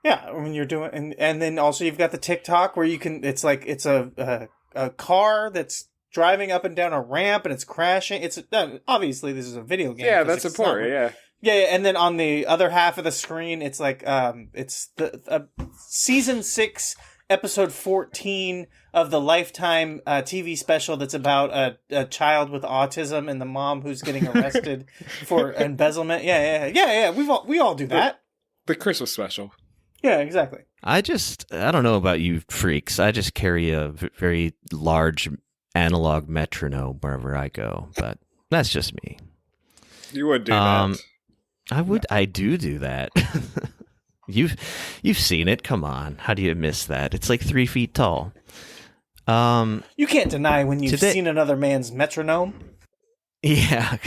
Yeah, when you're doing, and then also you've got the TikTok where you can, it's like, it's a car that's driving up and down a ramp and it's crashing. It's obviously this is a video game. Yeah, that's important. Yeah. Yeah, and then on the other half of the screen, it's like it's the season 6, episode 14 of the Lifetime TV special that's about a child with autism and the mom who's getting arrested for embezzlement. Yeah. We all do that. The Christmas special. Yeah, exactly. I don't know about you freaks. I just carry a very large analog metronome wherever I go, but that's just me. You would do that. I would. I do that. You've seen it. Come on. How do you miss that? It's like 3 feet tall. You can't deny when you've seen another man's metronome. Yeah.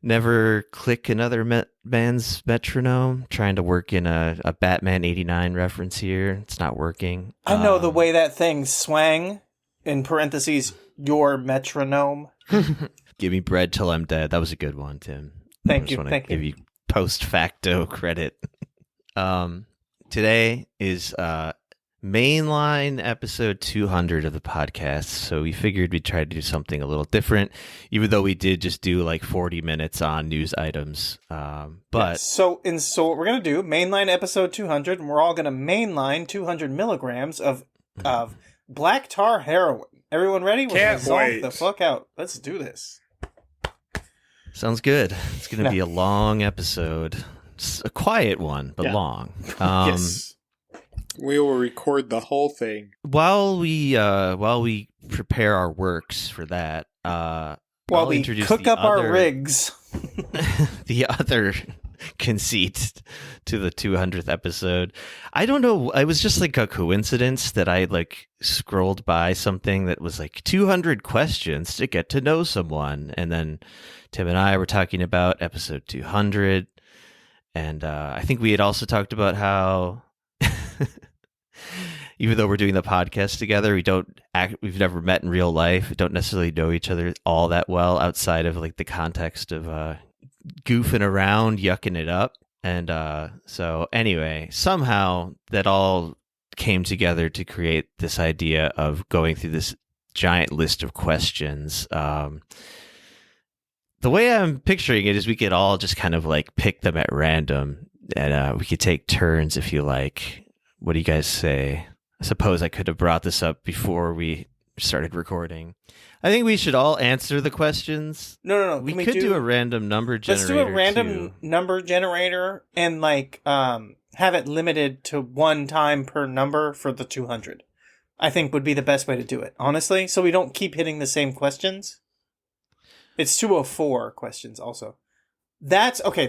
Never click another man's metronome. Trying to work in a Batman 89 reference here. It's not working. I know the way that thing swang. In parentheses, your metronome. Give me bread till I'm dead. That was a good one, Tim. Thank you. Give you post facto credit. Today is mainline episode 200 of the podcast, so we figured we'd try to do something a little different, even though we did just do like 40 minutes on news items. But yeah, so what we're gonna do, mainline episode 200, and we're all gonna mainline 200 milligrams of black tar heroin. Everyone ready? We're Can't gonna wait. zonk the fuck out. Let's do this. Sounds good. It's going to be a long episode. It's a quiet one, but long. Yes. We will record the whole thing. While we prepare our works for that, while we cook up our rigs, the other conceit to the 200th episode. I don't know. It was just like a coincidence that I like scrolled by something that was like 200 questions to get to know someone, and then Tim and I were talking about episode 200, and I think we had also talked about how even though we're doing the podcast together, we've never met in real life. We don't necessarily know each other all that well outside of like the context of goofing around, yucking it up. And so anyway, somehow that all came together to create this idea of going through this giant list of questions. The way I'm picturing it is we could all just kind of like pick them at random, and we could take turns if you like. What do you guys say? I suppose I could have brought this up before we started recording. I think we should all answer the questions. No. We could do a random number generator. Let's do a random number generator and like have it limited to one time per number for the 200. I think would be the best way to do it, honestly, so we don't keep hitting the same questions. It's 204 questions also. That's okay.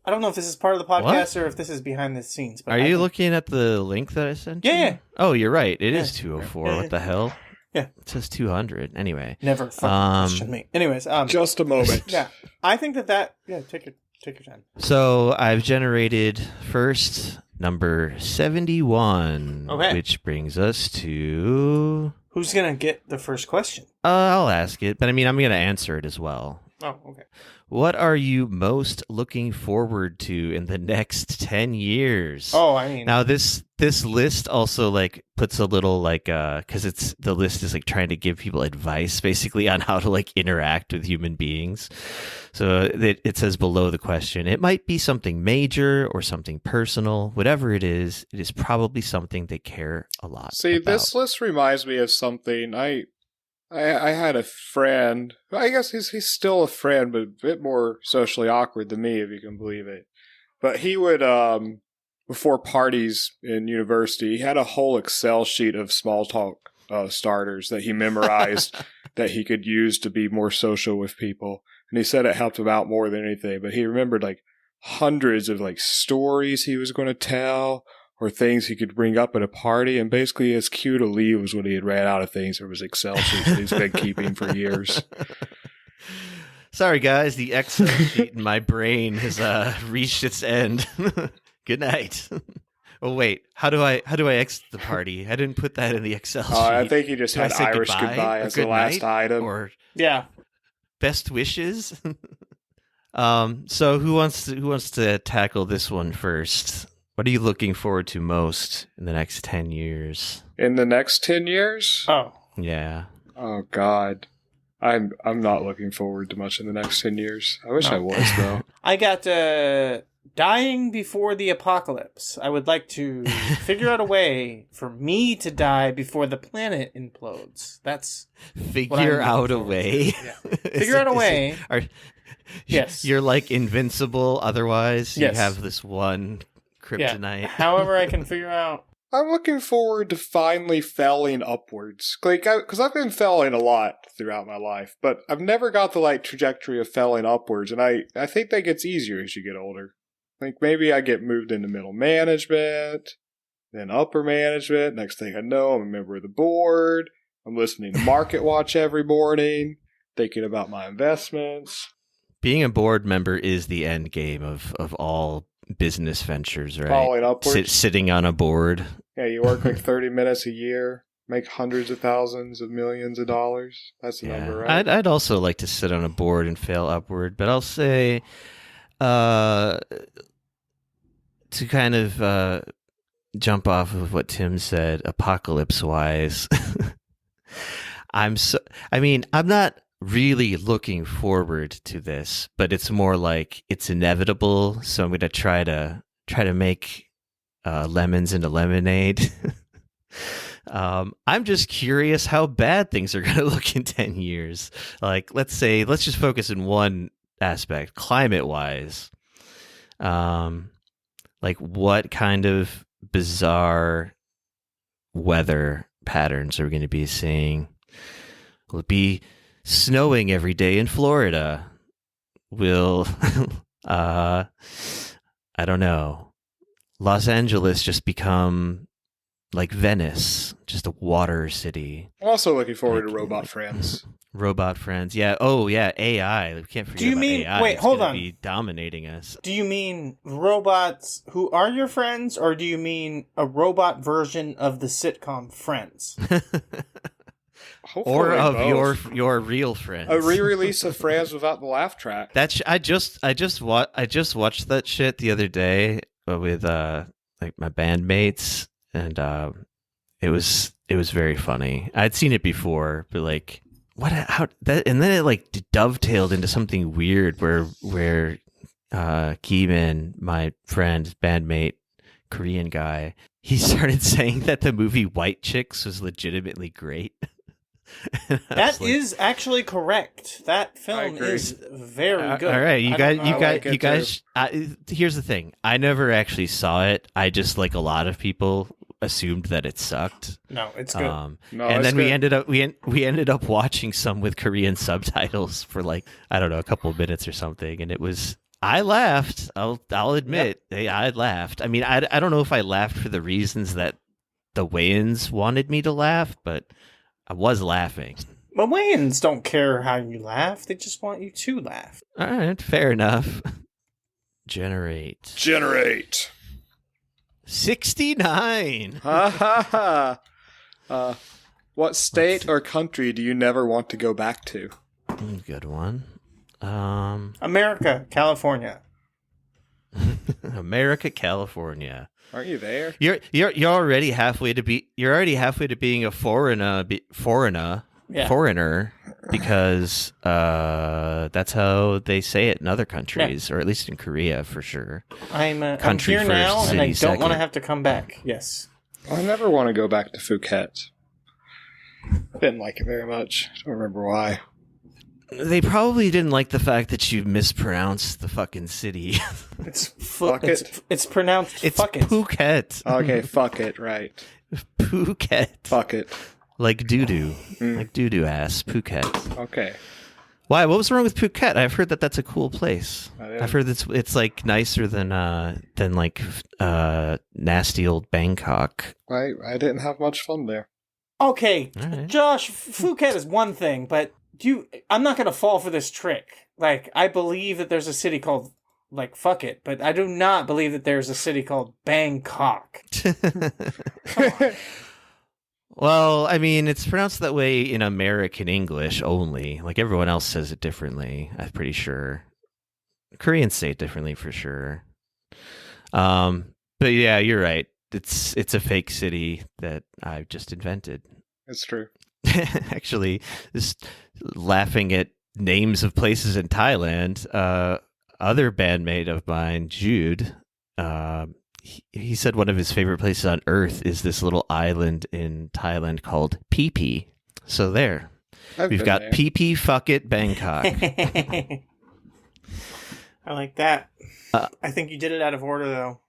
I don't know if this is part of the podcast or if this is behind the scenes. But Are you looking at the link that I sent you? Yeah. Oh, you're right. It is 204. Yeah. What the hell? Yeah. It says 200. Anyway. Never question me. Anyways. Just a moment. Yeah. I think that take your time. So I've generated first number 71. Okay. Which brings us to... Who's going to get the first question? I'll ask it, but I mean, I'm going to answer it as well. Oh, okay. What are you most looking forward to in the next 10 years? Oh, I mean... Now, this list also, like, puts a little, like, because the list is, like, trying to give people advice, basically, on how to, like, interact with human beings. So it says below the question, it might be something major or something personal. Whatever it is probably something they care a lot about. This list reminds me of something. I had a friend. I guess he's still a friend, but a bit more socially awkward than me, if you can believe it. But he would, before parties in university, he had a whole Excel sheet of small talk starters that he memorized that he could use to be more social with people. And he said it helped him out more than anything. But he remembered like hundreds of like stories he was going to tell, or things he could bring up at a party, and basically his cue to leave was when he had ran out of things from his Excel sheet that he's been keeping for years. Sorry, guys, the Excel sheet in my brain has reached its end. Good night. Oh wait, how do I exit the party? I didn't put that in the Excel sheet. I think he just had Irish goodbye as the last item. Or yeah, best wishes. So who wants to tackle this one first? What are you looking forward to most in the next 10 years? In the next 10 years? Oh. Yeah. Oh, God. I'm not looking forward to much in the next 10 years. I wish I was, though. I got dying before the apocalypse. I would like to figure out a way for me to die before the planet implodes. That's figure out a way? Yeah. Figure out a way. Yes. You're like invincible otherwise. Yes. You have this one... kryptonite. Yeah. However, I can figure out. I'm looking forward to finally falling upwards. Because I've been falling a lot throughout my life, but I've never got the trajectory of falling upwards, and I think that gets easier as you get older. Like maybe I get moved into middle management, then upper management. Next thing I know, I'm a member of the board. I'm listening to Market Watch every morning, thinking about my investments. Being a board member is the end game of all business ventures, right? Falling upwards. Sitting on a board. Yeah, you work like 30 minutes a year, make hundreds of thousands of millions of dollars. That's the number, right? I'd also like to sit on a board and fail upward, but I'll say to kind of jump off of what Tim said, apocalypse-wise, I'm not really looking forward to this, but it's more like it's inevitable. So I'm going to try to make lemons into lemonade. I'm just curious how bad things are going to look in 10 years. Like, let's just focus in one aspect, climate-wise, like what kind of bizarre weather patterns are we going to be seeing? Will it be snowing every day in Florida? Will, I don't know, Los Angeles just become like Venice, just a water city? I'm also looking forward to Robot Friends. Robot Friends, yeah. Oh, yeah, AI. We can't forget about AI. Wait, hold on. Be dominating us. Do you mean robots who are your friends, or do you mean a robot version of the sitcom Friends? Or of both. your real friends. A re-release of Friends without the laugh track. I just watched that shit the other day with like my bandmates, and it was very funny. I'd seen it before, but like and then it like dovetailed into something weird where Keeman, my friend, bandmate, Korean guy, he started saying that the movie White Chicks was legitimately great. That is actually correct. That film is very good. All right, you guys. Here's the thing. I never actually saw it. I just, like a lot of people, assumed that it sucked. No, it's good. And then we ended up watching some with Korean subtitles for like, I don't know, a couple of minutes or something, and it was. I laughed. I'll admit, I laughed. I mean, I don't know if I laughed for the reasons that the Wayans wanted me to laugh, but I was laughing. But Wayans don't care how you laugh. They just want you to laugh. All right, fair enough. Generate. 69. Ha ha ha. What state or country do you never want to go back to? Good one. America, California. America, California. Aren't you there? You're already halfway to being a foreigner because that's how they say it in other countries, or at least in Korea for sure. I'm here now, and I don't want to have to come back. Yes. I never want to go back to Phuket. Didn't like it very much. Don't remember why. They probably didn't like the fact that you mispronounced the fucking city. It's pronounced it's fuck it. Phuket. Okay, fuck it, right. Phuket. Fuck it. Like doo-doo. Like doo-doo ass. Phuket. Okay. Why? What was wrong with Phuket? I've heard that's a cool place. I've heard it's like nicer than like nasty old Bangkok. I didn't have much fun there. Okay, right. Josh, Phuket is one thing, but I'm not going to fall for this trick. Like, I believe that there's a city called, like, fuck it, but I do not believe that there's a city called Bangkok. Well, I mean, it's pronounced that way in American English only. Like, everyone else says it differently, I'm pretty sure. Koreans say it differently for sure. But yeah, you're right. It's a fake city that I've just invented. It's true. Actually, just laughing at names of places in Thailand. Other bandmate of mine, Jude, he said one of his favorite places on Earth is this little island in Thailand called Phi Phi. So there, we've got Phi Phi, fuck it, Bangkok. I like that. I think you did it out of order, though.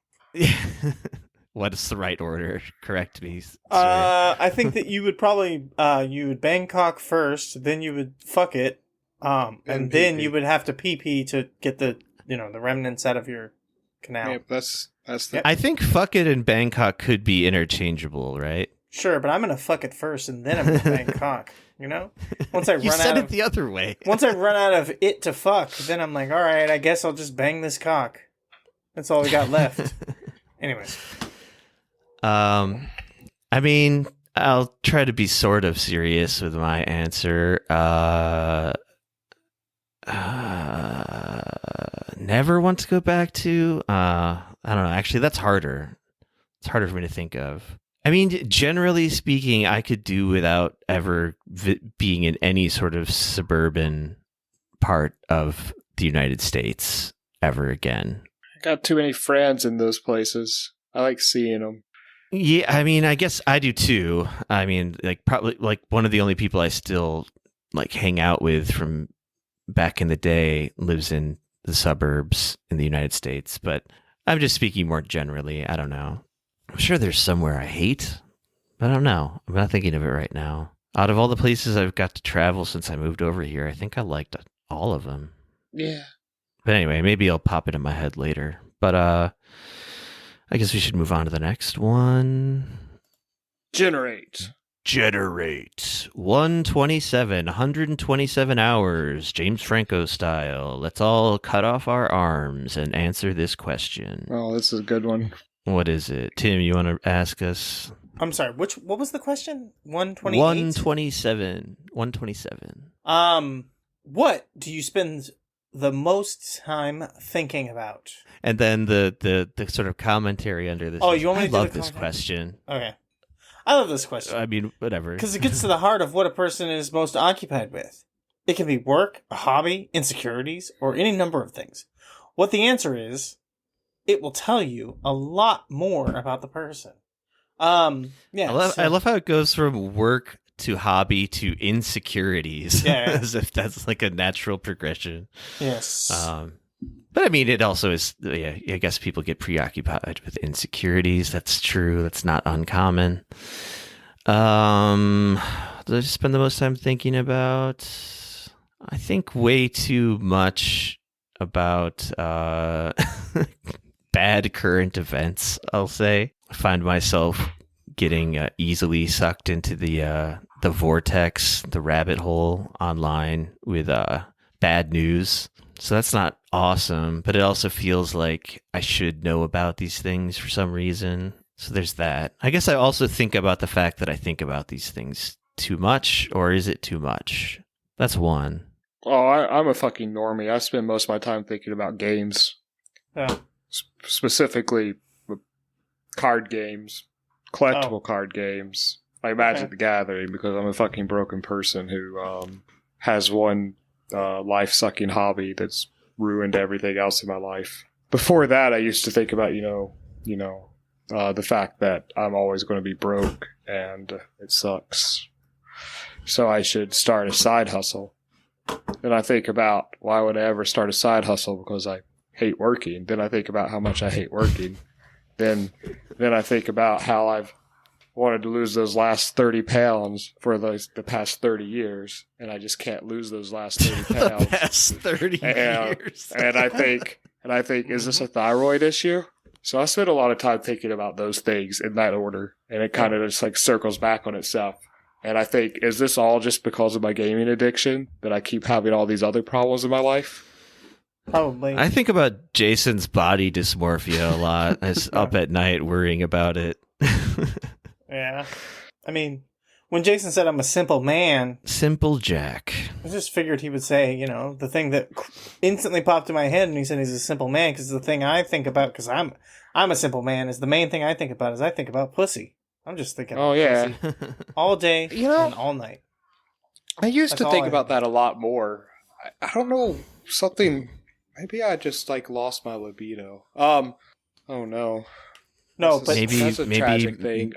What is the right order? Correct me. I think that you would probably you would Bangkok first, then you would fuck it, and then you would have to pee to get the the remnants out of your canal. Yep, that's the. I think fuck it and Bangkok could be interchangeable, right? Sure, but I'm gonna fuck it first, and then I'm gonna Bangkok. Once I you said it the other way. Once I run out of it to fuck, then I'm like, all right, I guess I'll just bang this cock. That's all we got left. Anyways. I mean, I'll try to be sort of serious with my answer. Never want to go back to. I don't know. Actually, that's harder. It's harder for me to think of. I mean, generally speaking, I could do without ever being in any sort of suburban part of the United States ever again. I got too many friends in those places. I like seeing them. Yeah, I mean, I guess I do too. I mean, like probably like one of the only people I still like hang out with from back in the day lives in the suburbs in the United States, but I'm just speaking more generally. I don't know. I'm sure there's somewhere I hate, but I don't know. I'm not thinking of it right now. Out of all the places I've got to travel since I moved over here, I think I liked all of them. Yeah. But anyway, maybe I'll pop it in my head later. But I guess we should move on to the next one. Generate 127 hours, James Franco style. Let's all cut off our arms and answer this question. Oh, this is a good one. What is it? Tim, you want to ask us? I'm sorry, what was the question? 128? 127. What do you spend the most time thinking about? And then the sort of commentary under this. Oh, you want me to do love the this question. Okay. I love this question. I mean, whatever. Because it gets to the heart of what a person is most occupied with. It can be work, a hobby, insecurities, or any number of things. What the answer is, it will tell you a lot more about the person. Yeah. I love how it goes from work to hobby to insecurities. Yeah. As if that's like a natural progression. Yes. But I mean, it also is, yeah, I guess people get preoccupied with insecurities. That's true. That's not uncommon. Did I spend the most time thinking about? I think way too much about bad current events, I'll say. I find myself getting easily sucked into the vortex, the rabbit hole online with bad news. So that's not awesome, but it also feels like I should know about these things for some reason. So there's that. I guess I also think about the fact that I think about these things too much, or is it too much? That's one. Oh, I'm a fucking normie. I spend most of my time thinking about games. Yeah. Specifically, card games, collectible card games, like Magic the Gathering, because I'm a fucking broken person who has one life-sucking hobby that's ruined everything else in my life. Before that, I used to think about, the fact that I'm always going to be broke and it sucks. So I should start a side hustle. Then I think about, why would I ever start a side hustle? Because I hate working. Then I think about how much I hate working. Then I think about how I've wanted to lose those last 30 pounds for the past 30 years, and I just can't lose those last 30 pounds. The past 30 years. and I think, is this a thyroid issue? So I spend a lot of time thinking about those things in that order, and it kind of just like circles back on itself. And I think, is this all just because of my gaming addiction that I keep having all these other problems in my life? Probably. I think about Jason's body dysmorphia a lot. I was up at night worrying about it. Yeah. I mean, when Jason said I'm a simple man... Simple Jack. I just figured he would say, the thing that instantly popped in my head, and he said he's a simple man, because the thing I think about, because I'm a simple man, is the main thing I think about is I think about pussy. I'm just thinking about pussy all day and all night. I used to think about that a lot more. I don't know, something... Maybe I just lost my libido. Oh no. No, but that's a tragic thing.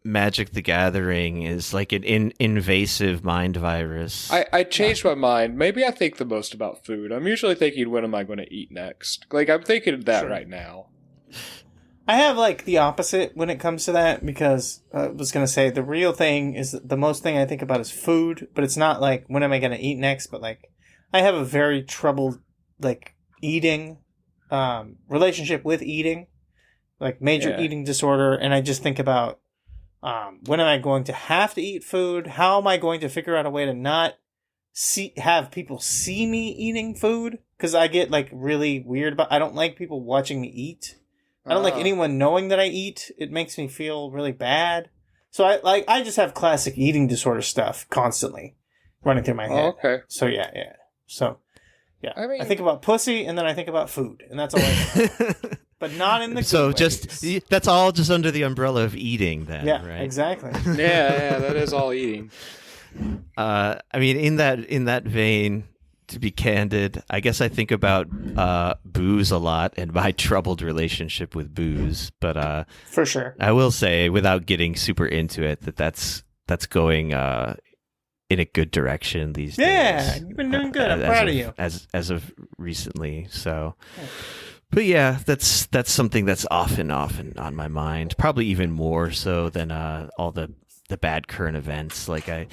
Magic the Gathering is like an invasive mind virus. I changed my mind. Maybe I think the most about food. I'm usually thinking, when am I going to eat next? I'm thinking of that right now. I have the opposite when it comes to that, because I was going to say the real thing is the most thing I think about is food, but it's not when am I going to eat next, but I have a very troubled eating relationship with eating, major eating disorder, and I just think about when am I going to have to eat food? How am I going to figure out a way to not have people see me eating food? Because I get really weird about. I don't like people watching me eat. I don't like anyone knowing that I eat. It makes me feel really bad. So I just have classic eating disorder stuff constantly running through my head. Oh, okay. So yeah. So. Yeah, I think about pussy, and then I think about food, and that's all I think about. But not in the good ways. That's all just under the umbrella of eating, then, yeah, right? Exactly. Yeah, that is all eating. I mean, in that vein, to be candid, I guess I think about booze a lot and my troubled relationship with booze. But for sure, I will say, without getting super into it, that's going in a good direction these days. Yeah, you've been doing good. I'm proud of you. As of recently, so. But yeah, that's something that's often on my mind. Probably even more so than all the bad current events. Like I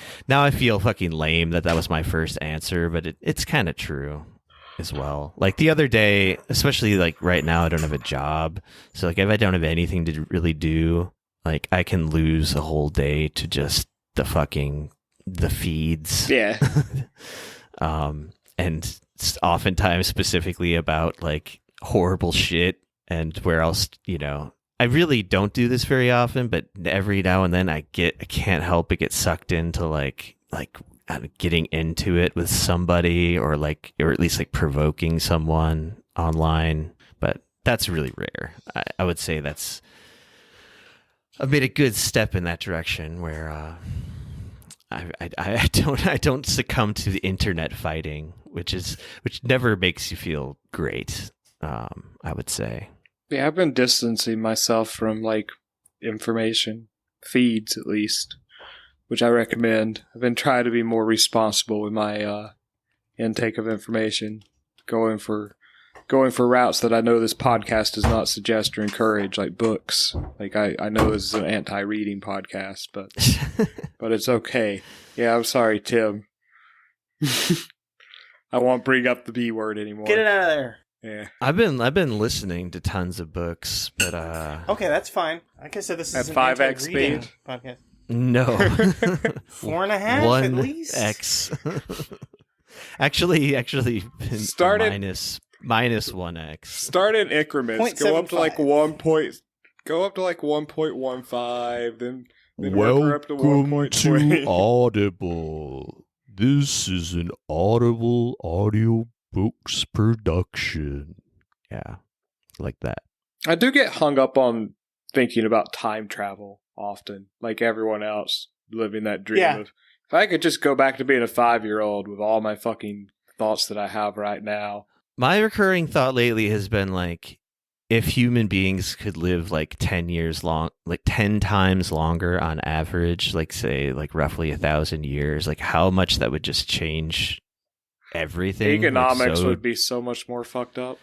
feel fucking lame that was my first answer, but it's kind of true as well. Like the other day, especially like right now, I don't have a job, so like if I don't have anything to really do, like I can lose a whole day to just the feeds. Yeah. And oftentimes specifically about like horrible shit, and where else, I really don't do this very often, but every now and then I can't help but get sucked into like getting into it with somebody, or at least like provoking someone online. But that's really rare. I would say I've made a good step in that direction where I don't succumb to the internet fighting, which never makes you feel great. I would say. Yeah, I've been distancing myself from like information feeds, at least, which I recommend. I've been trying to be more responsible with my intake of information, going for routes that I know this podcast does not suggest or encourage, like books. Like I know this is an anti-reading podcast, but but it's okay. Yeah, I'm sorry, Tim. I won't bring up the B word anymore. Get it out of there. Yeah, I've been listening to tons of books, but okay, that's fine. Like I said, this is at 5x speed podcast. No, 4.5 at least. X. actually, start minus 1x. Start in increments. Go up to like 1.15, then work up to 1.20. Audible. This is an Audible audio books production. Yeah, like that. I do get hung up on thinking about time travel often, like everyone else, living that dream of, if I could just go back to being a 5-year-old with all my fucking thoughts that I have right now. My recurring thought lately has been like, if human beings could live like 10 years long, like 10 times longer on average, like say like roughly 1,000 years, like how much that would just change everything. Economics would be so much more fucked up.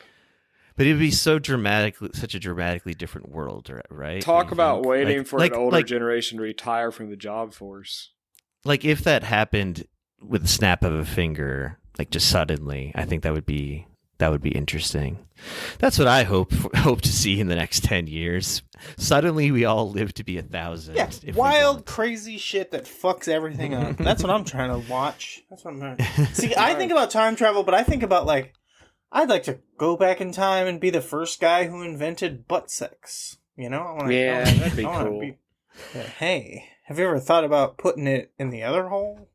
But it'd be such a dramatically different world, right? Talk about waiting for an older generation to retire from the job force. Like if that happened with the snap of a finger, like just suddenly, I think that would be interesting. That's what I hope to see in the next 10 years. Suddenly we all live to be 1,000. Yeah, wild, crazy shit that fucks everything up. That's what I'm trying to watch. That's what I'm See, I think about time travel, but I think about like, I'd like to go back in time and be the first guy who invented butt sex. That'd be cool. Hey, have you ever thought about putting it in the other hole?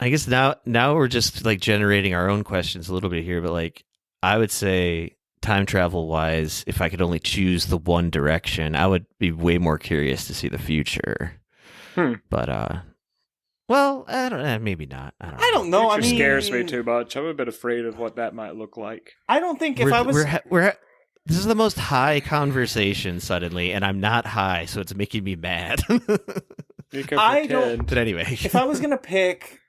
I guess now we're just like generating our own questions a little bit here, but like I would say time travel wise, if I could only choose the one direction, I would be way more curious to see the future. But well, I don't know, maybe not. I don't know. Future scares me too much. I'm a bit afraid of what that might look like. I don't think if I was this is the most high conversation suddenly, and I'm not high, so it's making me mad. I don't. But anyway, if I was gonna pick,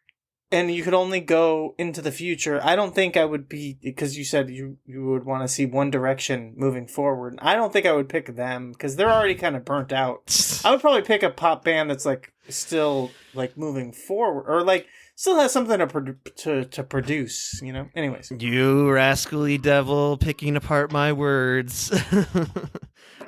and you could only go into the future, I don't think I would be, because you said you would want to see one direction moving forward. I don't think I would pick them because they're already kind of burnt out. I would probably pick a pop band that's like still like moving forward, or like still has something to produce. Anyways, you rascally devil, picking apart my words.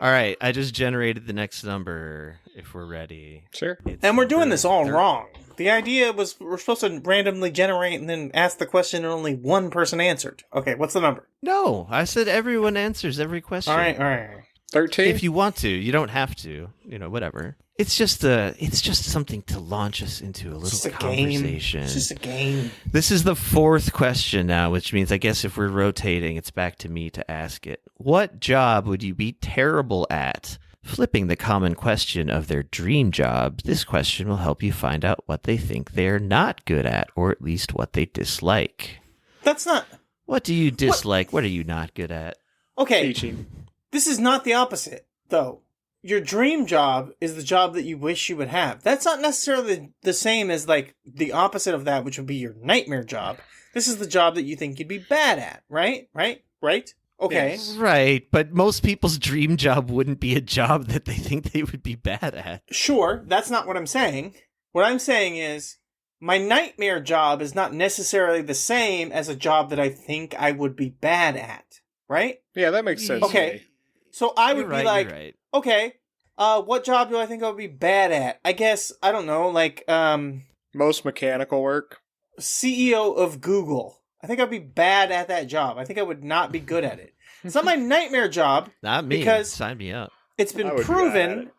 All right, I just generated the next number. If we're ready, sure. And we're doing this all wrong. The idea was we're supposed to randomly generate and then ask the question and only one person answered. Okay, what's the number? No, I said everyone answers every question. All right. 13? If you want to. You don't have to. Whatever. It's just something to launch us into a little conversation. It's just a game. This is the fourth question now, which means I guess if we're rotating, it's back to me to ask it. What job would you be terrible at? Flipping the common question of their dream job, this question will help you find out what they think they're not good at, or at least what they dislike. That's not... What do you dislike? What are you not good at? Okay. Teaching. This is not the opposite, though. your dream job is the job that you wish you would have. That's not necessarily the same as like the opposite of that, which would be your nightmare job. This is the job that you think you'd be bad at, right? Okay. Yes. Right, but most people's dream job wouldn't be a job that they think they would be bad at. Sure, that's not what I'm saying. What I'm saying is my nightmare job is not necessarily the same as a job that I think I would be bad at, right? Yeah, that makes sense. Okay. To me. So I would You're be right, like, you're right. okay, what job do I think I would be bad at? I guess, I don't know, like, Most mechanical work. CEO of Google. I think I'd be bad at that job. I think I would not be good at it. It's not my nightmare job. Not me. Because sign me up. it's been I would be bad at proven it.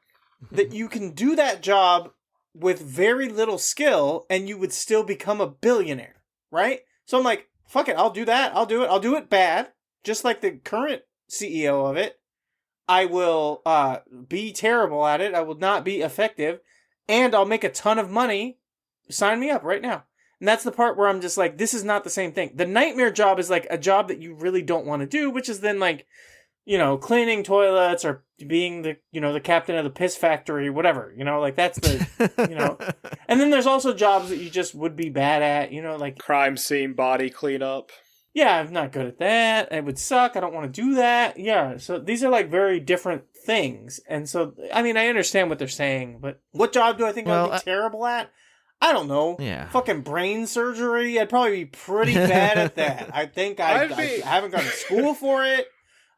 that you can do that job with very little skill and you would still become a billionaire, right? So I'm like, fuck it, I'll do that. I'll do it. I'll do it bad, just like the current CEO of it. I will be terrible at it. I will not be effective, and I'll make a ton of money. Sign me up right now. And that's the part where I'm just like, this is not the same thing. The nightmare job is like a job that you really don't want to do, which is then like, you know, cleaning toilets or being the, you know, the captain of the piss factory, whatever, you know, like that's the, you know. And then there's also jobs that you just would be bad at, you know, like, Crime scene body cleanup. yeah, I'm not good at that. It would suck. I don't want to do that. Yeah. So these are like very different things. And so, I mean, I understand what they're saying, but what job do I think I'd be terrible at? I don't know. Yeah. Fucking brain surgery. I'd probably be pretty bad at that. I think I haven't gone to school for it.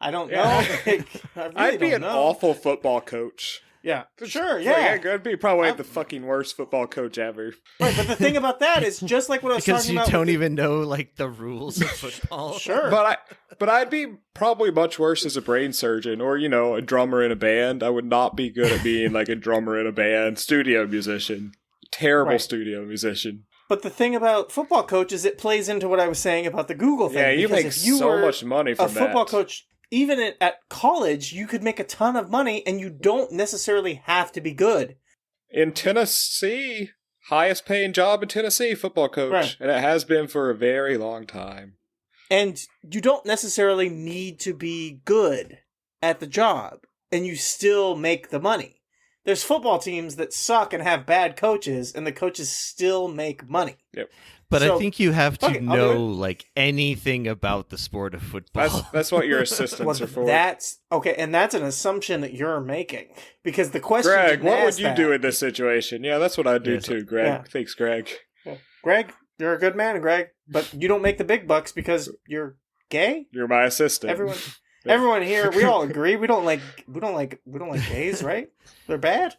I don't know. Like, I really I'd be don't an know. awful football coach. Yeah, for sure. Yeah, Yeah. I'd be probably the fucking worst football coach ever. Right, but the thing about that is just like what I was Because talking you about. don't even know like the rules of football. Sure. But I'd be probably much worse as a brain surgeon or, you know, a drummer in a band. I would not be good at being like a drummer in a band, studio musician. Terrible Right. studio musician. But the thing about football coach is it plays into what I was saying about the Google thing. Yeah, you because make if you so were much money from a football that. coach. Even at college, you could make a ton of money, and you don't necessarily have to be good. In Tennessee, highest paying job in Tennessee, football coach. Right. And it has been for a very long time. And you don't necessarily need to be good at the job, and you still make the money. There's football teams that suck and have bad coaches, and the coaches still make money. Yep. But So, I think you have to fuck it, I'll do know it. like anything about the sport of football. That's what your assistants are for. That's okay, and that's an assumption that you're making because the question. Greg, didn't what would ask you that. do in this situation? Yeah, that's what I'd do Yes. too, Greg. Yeah. Thanks, Greg. Greg, you're a good man, Greg, but you don't make the big bucks because you're gay. You're my assistant. Everyone here, we all agree we don't like gays, right? They're bad.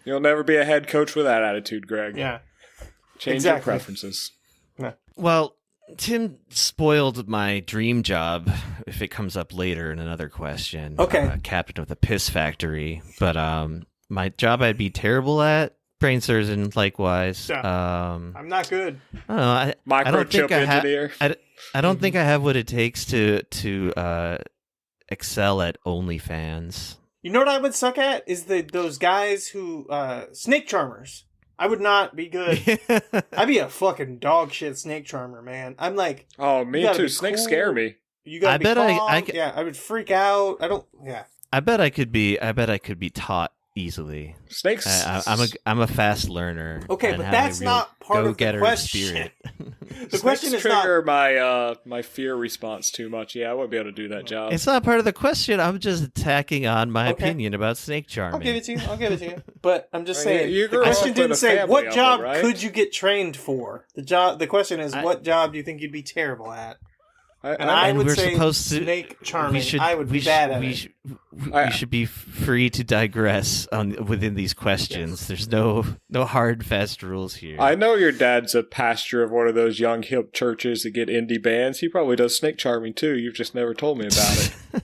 You'll never be a head coach with that attitude, Greg. Yeah. Change exactly. your preferences. Well, Tim spoiled my dream job if it comes up later in another question. Okay. Captain of the piss factory. But my job I'd be terrible at, brain surgeon likewise. Yeah. I'm not good. I don't know. I don't think Microchip I engineer. I don't think I have what it takes to excel at OnlyFans. You know what I would suck at is those guys who snake charmers. I would not be good. I'd be a fucking dog shit snake charmer, man. I'm like, Oh, me You gotta too. be Snakes cool. scare me. you gotta I be bet I- calm. Yeah, I would freak out. I bet I could be taught easily. Snakes. I'm a fast learner. Okay, and but have a that's real not part of the go-getter question. spirit. The question Snakes is not. trigger my fear response too much. Yeah, I wouldn't be able to do that job. It's not part of the question. I'm just tacking on my Okay. opinion about snake charming. I'll give it to you. But I'm just Right, saying, you the grew up question with didn't a say family what of job them, right? could you get trained for. The question is what job do you think you'd be terrible at? And I And would we're say supposed to- snake charming. I would be bad at it. We should be free to digress within these questions. There's no hard, fast rules here. I know your dad's a pastor of one of those young hip churches that get indie bands. He probably does snake charming too. You've just never told me about it.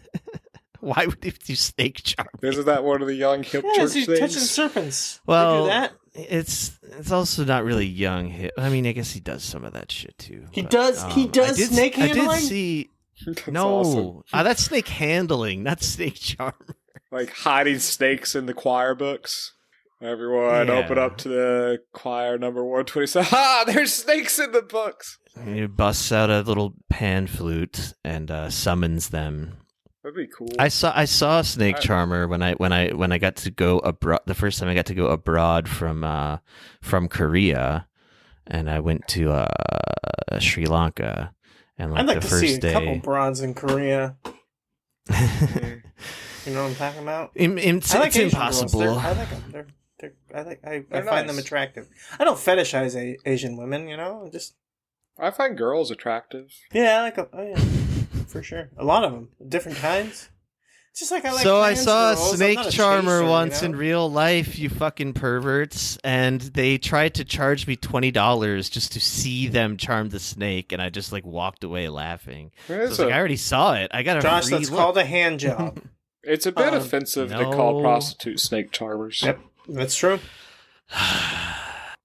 Why would he do snake charming? Isn't that one of the young hip Yeah, church he's things? touching serpents. Well, they do that. it's also not really young hip. I mean, I guess he does some of that shit too. He but, does snake I handling? did see. That's No, awesome. that's snake handling, not snake charmer. Like hiding snakes in the choir books. Everyone, Yeah. open up to the choir number 127. Ha! There's snakes in the books. He busts out a little pan flute and summons them. That'd be cool. I saw a snake charmer when I got to go abroad. The first time I got to go abroad from Korea, and I went to Sri Lanka. And I'd like the to first see a day, couple broads in Korea. You know what I'm talking about? It's impossible. I like them. I find them attractive. I don't fetishize Asian women. You know, I find girls attractive. Yeah, I like them. Oh, yeah. For sure. A lot of them. Different kinds. It's just like I like So I trans saw girls. a snake I'm not a charmer chaser, once you in know? real life, you fucking perverts, and they tried to charge me $20 just to see them charm the snake, and I just like walked away laughing. So I was like, I already saw it. I got a Josh, free that's look. called a hand job. It's a bit offensive to call prostitutes snake charmers. Yep, that's true.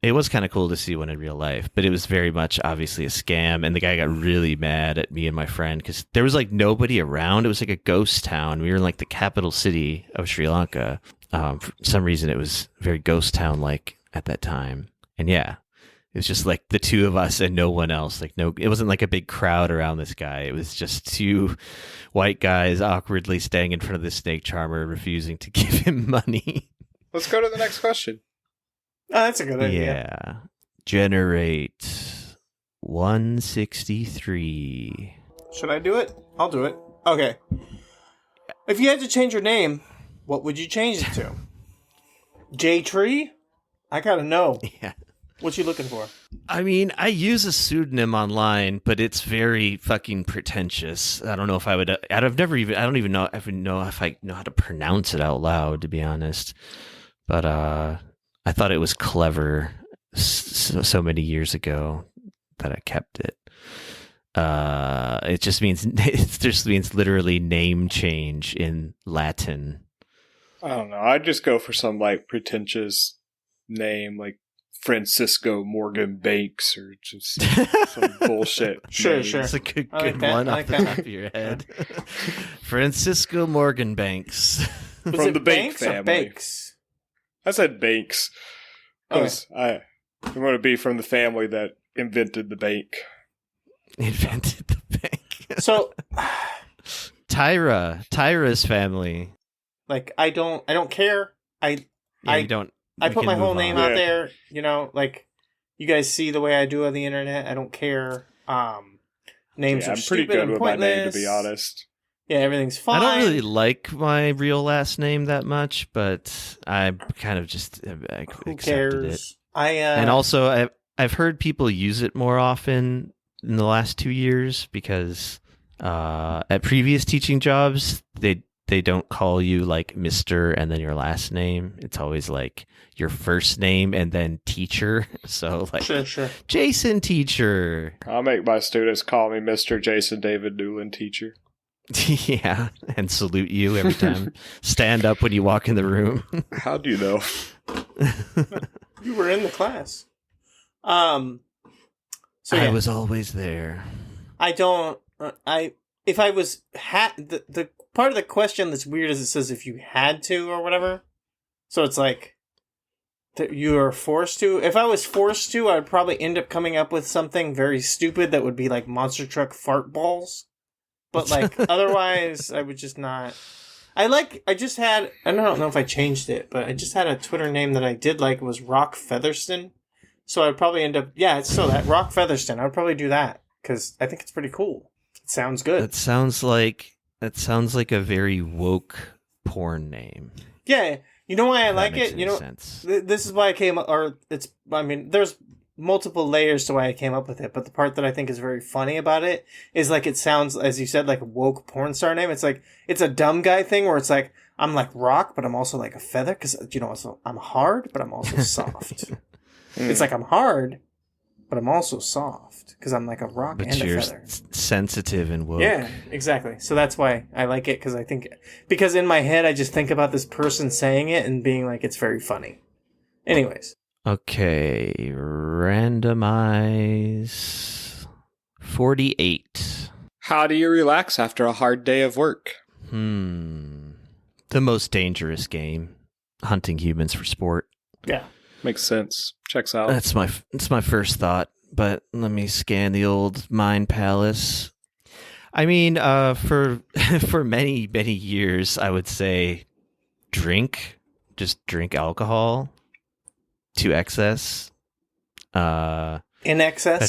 It was kind of cool to see one in real life, but it was very much obviously a scam. And the guy got really mad at me and my friend because there was like nobody around. It was like a ghost town. We were in like the capital city of Sri Lanka. For some reason, it was very ghost town like at that time. And yeah, it was just like the two of us and no one else. Like it wasn't like a big crowd around this guy. It was just two white guys awkwardly staying in front of the snake charmer, refusing to give him money. Let's go to the next question. Oh, that's a good idea. Yeah. Generate 163. Should I do it? I'll do it. Okay. If you had to change your name, what would you change it to? J Tree? I gotta know. Yeah. What you looking for? I mean, I use a pseudonym online, but it's very fucking pretentious. I don't know if I would. I don't even know if I know how to pronounce it out loud, to be honest. But I thought it was clever so many years ago that I kept it. It just means literally name change in Latin. I don't know. I'd just go for some like pretentious name, like Francisco Morgan Banks, or just some bullshit. Sure. It's a good like that. one I off like the that. top of your head. Francisco Morgan Banks. Was From it the Bank Banks or family. Bakes? I said Banks because I want to be from the family that invented the bank. Invented the bank. So, Tyra's family. like, I don't care. Yeah, you don't. I we put can my whole move name on. out Yeah. there, you know, like you guys see the way I do on the internet. I don't care. Names Yeah, are I'm pretty stupid good and with my pointless. name, to be honest. Yeah, everything's fine. I don't really like my real last name that much, but I kind of just Who accepted cares? it. And also, I've heard people use it more often in the last 2 years because at previous teaching jobs, they don't call you like Mr. and then your last name. It's always like your first name and then teacher. So like Sure. Jason teacher. I'll make my students call me Mr. Jason David Newland teacher. Yeah, and salute you every time. Stand up when you walk in the room. How do you know? You were in the class. So I yeah, was always there. I don't. If I was the part of the question that's weird is it says if you had to or whatever. So it's like that you are forced to. If I was forced to, I'd probably end up coming up with something very stupid that would be like monster truck fart balls. But like otherwise, I would just not. I just had. I don't know if I changed it, but I just had a Twitter name that I did like was Rock Featherston. So I'd probably end up. Yeah, it's still that Rock Featherston. I'd probably do that because I think it's pretty cool. It sounds good. That sounds like a very woke porn name. Yeah, you know why I If that like makes it. any You know, sense. this is why I came up. Or it's. I mean, there's multiple layers to why I came up with it, but the part that I think is very funny about it is like it sounds, as you said, like a woke porn star name. It's like it's a dumb guy thing where it's like I'm like rock, but I'm also like a feather because you know also, I'm hard, but I'm also soft. It's like I'm hard, but I'm also soft because I'm like a rock But and a you're feather. sensitive and woke. Yeah, exactly. So that's why I like it because in my head I just think about this person saying it and being like it's very funny. Anyways. Okay, randomize 48. How do you relax after a hard day of work? The most dangerous game, hunting humans for sport. Yeah. Makes sense. Checks out. That's my first thought, but let me scan the old Mind Palace. I mean, for for many years, I would say just drink alcohol to excess. In excess. I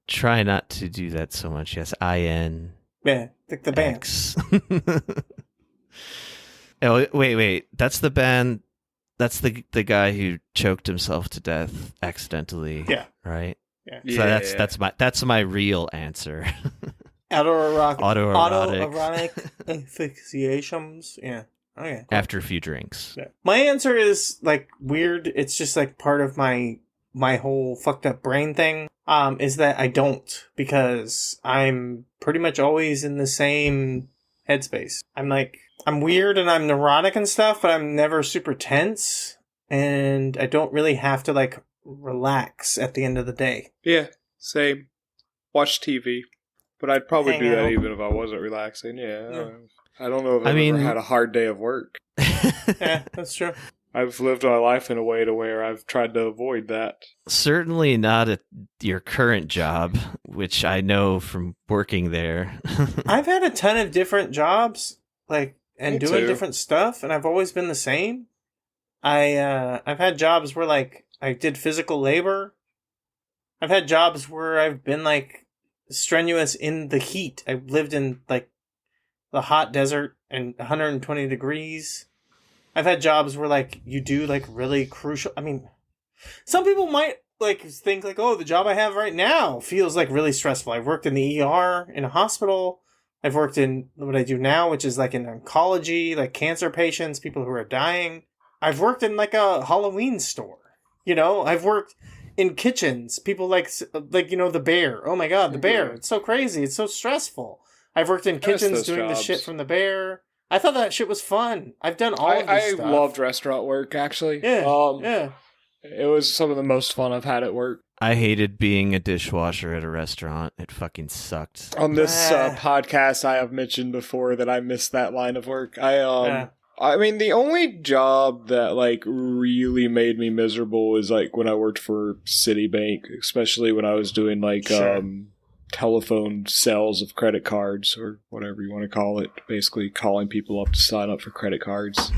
try not to do that so much. Yes, IN. Yeah, like the band. X. Oh wait, that's the band. That's the guy who choked himself to death accidentally. Yeah. Right. Yeah. So that's my real answer. Autoerotic Autoerotic asphyxiations. Yeah. Okay. After a few drinks. Yeah. My answer is like weird. It's just like part of my whole fucked up brain thing. Is that I don't, because I'm pretty much always in the same headspace. I'm weird and I'm neurotic and stuff, but I'm never super tense, and I don't really have to like relax at the end of the day. Yeah, same. Watch TV, but I'd probably Hang do that out. even if I wasn't relaxing. Yeah. I don't know if I I've mean- ever had a hard day of work. Yeah, that's true. I've lived my life in a way to where I've tried to avoid that. Certainly not at your current job, which I know from working there. I've had a ton of different jobs, and Me doing too. different stuff, and I've always been the same. I've had jobs where I did physical labor. I've had jobs where I've been strenuous in the heat. I've lived in the hot desert and 120 degrees. I've had jobs where you do really crucial. I mean, some people might think oh, the job I have right now feels really stressful. I've worked in the ER in a hospital. I've worked in what I do now, which is in oncology, cancer patients, people who are dying. I've worked in a Halloween store. I've worked in kitchens. People the bear. Oh my God, the bear. It's so crazy. It's so stressful. I've worked in miss kitchens those doing the jobs. shit from the bear. I thought that shit was fun. I've done all of this I stuff. loved restaurant work, actually. Yeah, yeah. It was some of the most fun I've had at work. I hated being a dishwasher at a restaurant. It fucking sucked. On this Ah. podcast, I have mentioned before that I missed that line of work. Yeah. I mean, the only job that really made me miserable is when I worked for Citibank, especially when I was doing Sure. telephone sales of credit cards or whatever you want to call it. Basically, calling people up to sign up for credit cards.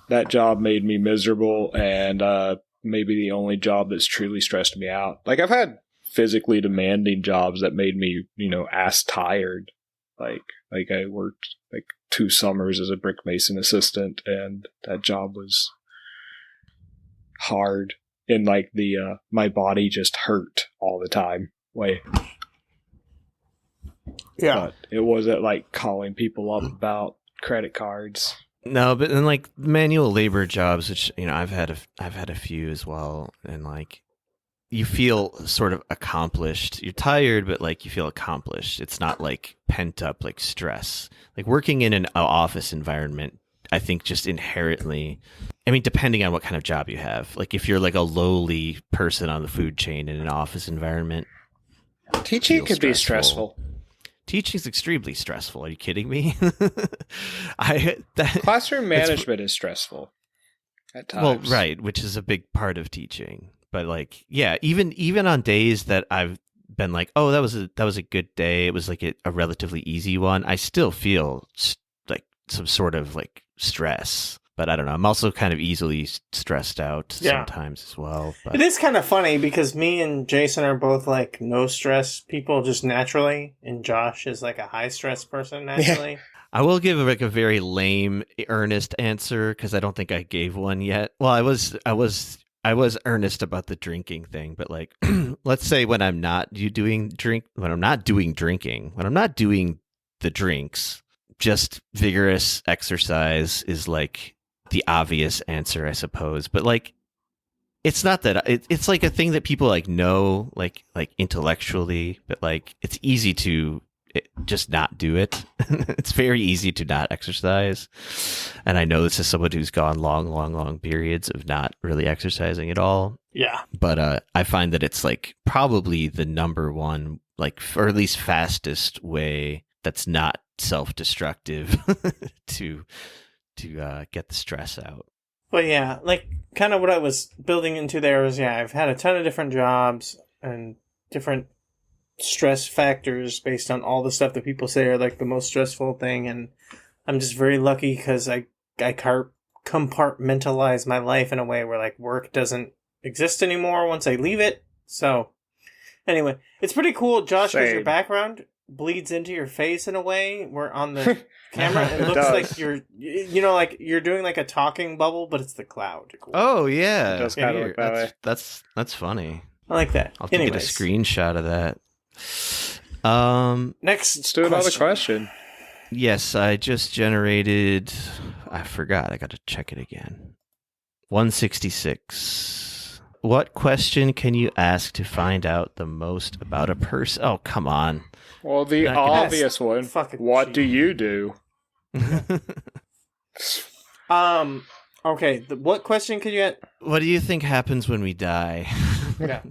That job made me miserable, and maybe the only job that's truly stressed me out. I've had physically demanding jobs that made me, ass tired. I worked 2 summers as a brick mason assistant, and that job was hard. And my body just hurt all the time. Yeah. But it wasn't calling people up about credit cards. No, but then manual labor jobs, which I've had a few as well, and you feel sort of accomplished. You're tired, but you feel accomplished. It's not pent up stress. Working in an office environment, I think just inherently, I mean, depending on what kind of job you have. If you're a lowly person on the food chain in an office environment, Teaching feels could be stressful. stressful. Teaching's extremely stressful. Are you kidding me? Classroom management is stressful at times. Well, right, which is a big part of teaching. But yeah, even on days that I've been oh, that was a good day. It was a relatively easy one. I still feel some sort of stress. But I don't know. I'm also kind of easily stressed out sometimes as well. But It is kind of funny because me and Jason are both no stress people just naturally, and Josh is a high stress person naturally. I will give a very lame, earnest answer because I don't think I gave one yet. Well, I was earnest about the drinking thing, but let's say when I'm not doing the drinks, just vigorous exercise is the obvious answer, I suppose. But it's not that it's a thing that people know intellectually, but it's easy to just not do it. It's very easy to not exercise. And I know this is someone who's gone long periods of not really exercising at all. Yeah. But I find that it's probably the number one, or at least fastest way that's not self-destructive to get the stress out. But yeah, kind of what I was building into there is, I've had a ton of different jobs and different stress factors based on all the stuff that people say are like the most stressful thing, and I'm just very lucky because I compartmentalize my life in a way where like work doesn't exist anymore once I leave it. So anyway, it's pretty cool, Josh, because your background bleeds into your face in a way where on the camera it looks like you're like you're doing like a talking bubble, but it's the cloud. Cool. Oh yeah, it does kind of look that way. That's funny. I like that. I'll get a screenshot of that. Next, let's do another question. Yes, I just generated. I forgot. I got to check it again. 166. What question can you ask to find out the most about a person? Oh, come on. Well, the obvious one. What do you do? Okay. What question can you get? What do you think happens when we die? Yeah.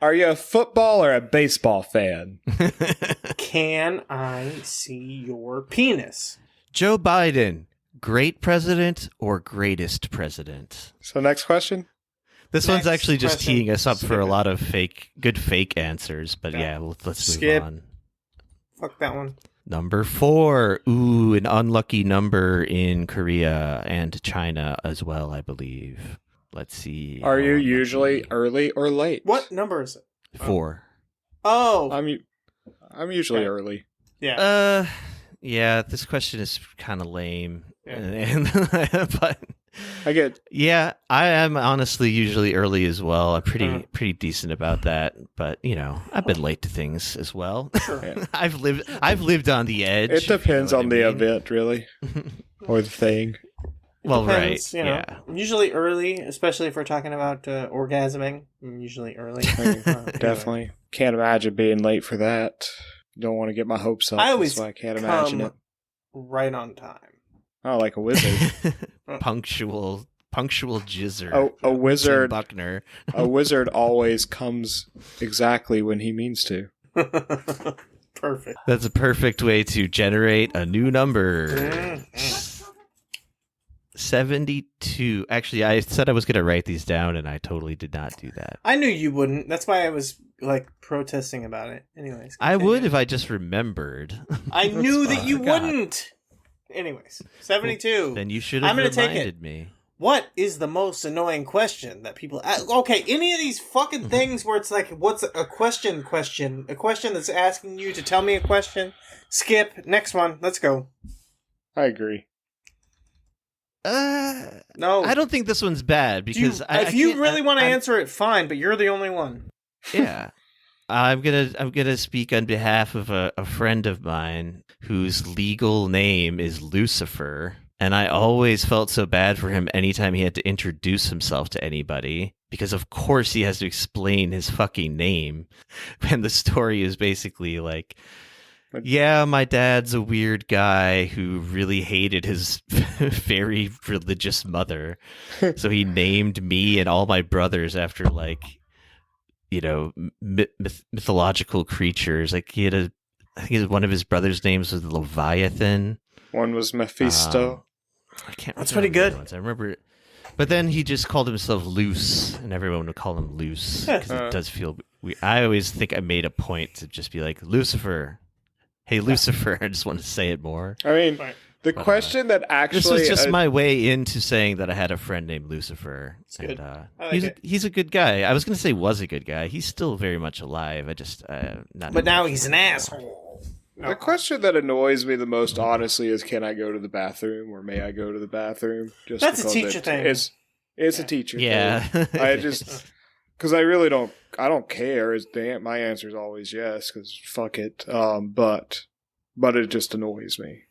Are you a football or a baseball fan? Can I see your penis? Joe Biden, great president or greatest president? So next question? This one's actually just teeing us up for a lot of good fake answers, but yeah, let's move on. Fuck that one. Number 4. Ooh, an unlucky number in Korea and China as well, I believe. Let's see. Are you usually early or late? What number is it? 4. Oh. I'm usually early. Yeah. Yeah, this question is kind of lame. Yeah. But I am honestly usually early as well. I'm pretty decent about that, but I've been late to things as well. Sure. Yeah. I've lived on the edge. It depends on the event, really, or the thing. Well, depends, right. Yeah. I'm usually early, especially if we're talking about orgasming. I'm usually early. Definitely. Can't imagine being late for that. Don't want to get my hopes up. So I can't imagine it. Right on time. Oh, like a wizard. Punctual jizzer. Oh, a wizard. Buechner. A wizard always comes exactly when he means to. Perfect. That's a perfect way to generate a new number. 72. Actually, I said I was going to write these down, and I totally did not do that. I knew you wouldn't. That's why I was like protesting about it. Anyways, I would if I just remembered. I knew that you wouldn't. Anyways, 72. Then you should have reminded me. What is the most annoying question that people ask? Okay, any of these fucking things where it's like, what's a question? A question that's asking you to tell me a question? Skip. Next one. Let's go. I agree. No. I don't think this one's bad because if you really want to answer it, fine, but you're the only one. Yeah. I'm gonna speak on behalf of a friend of mine whose legal name is Lucifer, and I always felt so bad for him anytime he had to introduce himself to anybody, because of course he has to explain his fucking name, and the story is basically like, yeah, my dad's a weird guy who really hated his very religious mother, so he named me and all my brothers after like, mythological creatures. Like I think one of his brothers' names was Leviathan. One was Mephisto. I can't. That's pretty good. I remember it, but then he just called himself Loose, and everyone would call him Loose because it does feel weird. I always think I made a point to just be like Lucifer. Hey, Lucifer. I just want to say it more. I mean, the question that actually... This was just my way into saying that I had a friend named Lucifer. It's good. And, he's a good guy. I was going to say was a good guy. He's still very much alive. I just... not. But now he's an asshole. The question that annoys me the most, honestly, is can I go to the bathroom or may I go to the bathroom? Just That's a teacher thing. It's a teacher thing. Yeah. I just... Because I really don't... I don't care. My answer is always yes, because fuck it. But it just annoys me.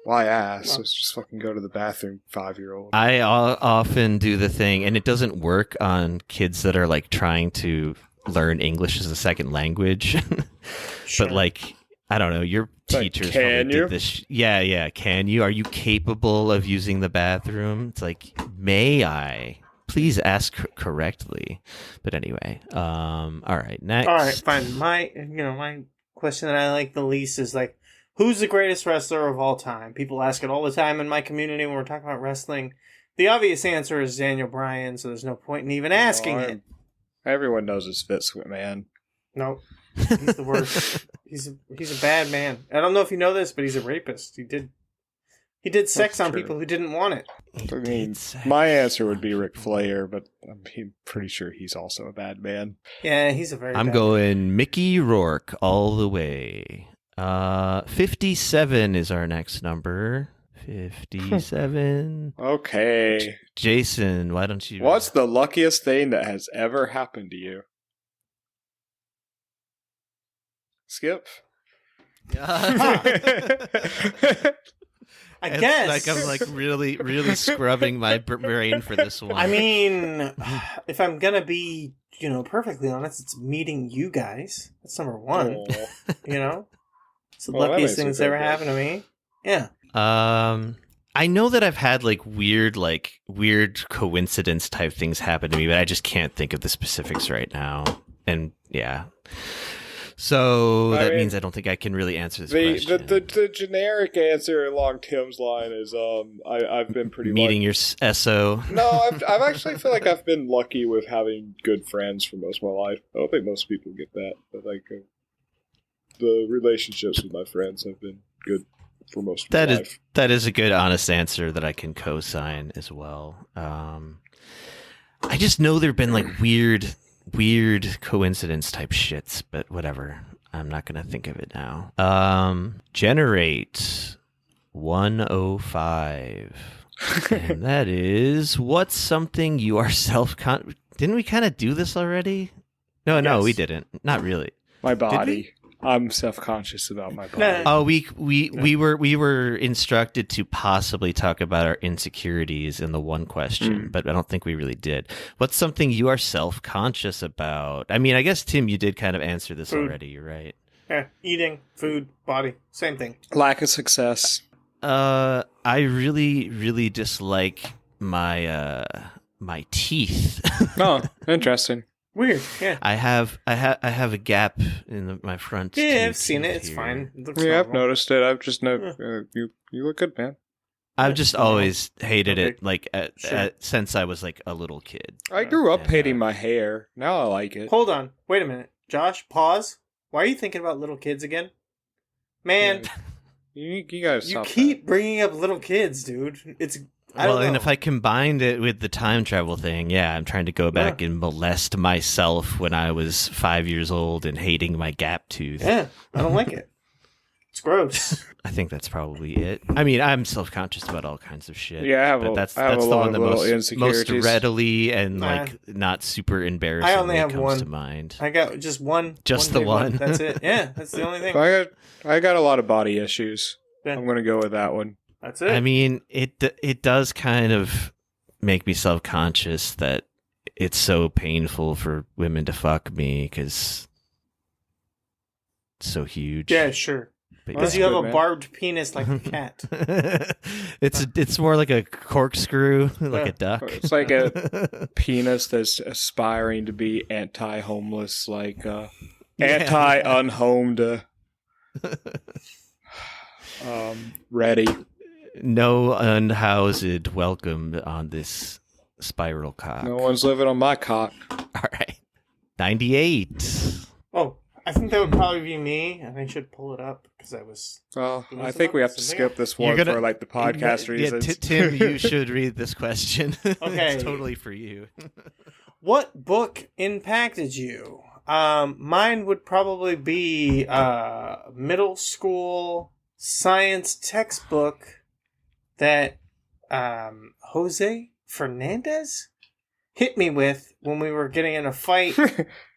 Why ask? Let's just fucking go to the bathroom, 5-year-old. I often do the thing, and it doesn't work on kids that are like trying to learn English as a second language. Sure. But like, I don't know, your teachers can you? did this. Yeah. Can you? Are you capable of using the bathroom? It's like, may I? Please ask correctly. But anyway, all right, next. All right, fine. My question that I like the least is like, who's the greatest wrestler of all time? People ask it all the time in my community when we're talking about wrestling. The obvious answer is Daniel Bryan, so there's no point in even asking it. Everyone knows it's Vince McMahon. No, he's the worst. He's a bad man. I don't know if you know this, but he's a rapist. He did sex on people who didn't want it. I mean, my answer would be Ric Flair, but I'm pretty sure he's also a bad man. Yeah, he's a very I'm bad going man. Mickey Rourke all the way. 57 is our next number. 57. Okay. Jason, why don't you... What's the luckiest thing that has ever happened to you? Skip? I guess. Like I'm like really, really scrubbing my brain for this one. I mean, if I'm gonna be, perfectly honest, it's meeting you guys. That's number one. It's the luckiest thing that's ever happened to me. Yeah. I know that I've had weird coincidence type things happen to me, but I just can't think of the specifics right now. And yeah. So that means I don't think I can really answer this question. The generic answer along Tim's line is I've been pretty meeting your SO. No, I've actually feel like I've been lucky with having good friends for most of my life. I don't think most people get that, but the relationships with my friends have been good for most of my life. That is a good honest answer that I can co-sign as well. I just know there've been weird coincidence type shits, but whatever. I'm not going to think of it now. Generate 105. And that is, what's something you are didn't we kind of do this already? No, we didn't. Not really. My body. I'm self-conscious about my body. Oh, we were instructed to possibly talk about our insecurities in the one question, but I don't think we really did. What's something you are self-conscious about? I mean, I guess Tim, you did kind of answer this already. You're right. Yeah, eating, food, body, same thing. Lack of success. I really, really dislike my my teeth. Oh, interesting. Weird, yeah. I have a gap in my front. Yeah, I've seen it. It's fine. It looks I've noticed it. I've just you look good, man. I've just always hated it, since I was a little kid. I grew up hating my hair. Now I like it. Hold on, wait a minute, Josh. Pause. Why are you thinking about little kids again, man? You gotta stop. You keep bringing up little kids, dude. It's. And if I combined it with the time travel thing, I'm trying to go back and molest myself when I was 5 years old and hating my gap tooth. Yeah, I don't like it. It's gross. I think that's probably it. I mean, I'm self-conscious about all kinds of shit. Yeah, that's the one that most readily and not super embarrassing comes to mind. I got just one. Just the one. That's it. Yeah, that's the only thing. I got a lot of body issues. Yeah. I'm gonna go with that one. That's it. I mean, it does kind of make me self-conscious that it's so painful for women to fuck me because it's so huge. Yeah, sure. Because you have a barbed penis like a cat. It's more like a corkscrew, like a duck. It's like a penis that's aspiring to be anti-homeless, anti-unhomed. Ready. No unhoused welcome on this spiral cock. No one's living on my cock. All right. 98. Oh, I think that would probably be me. I think I should pull it up because I was... Well, I think we have to skip this one for the podcast reasons. Yeah, Tim, you should read this question. Okay. It's totally for you. What book impacted you? Mine would probably be middle school science textbook that Jose Fernandez hit me with when we were getting in a fight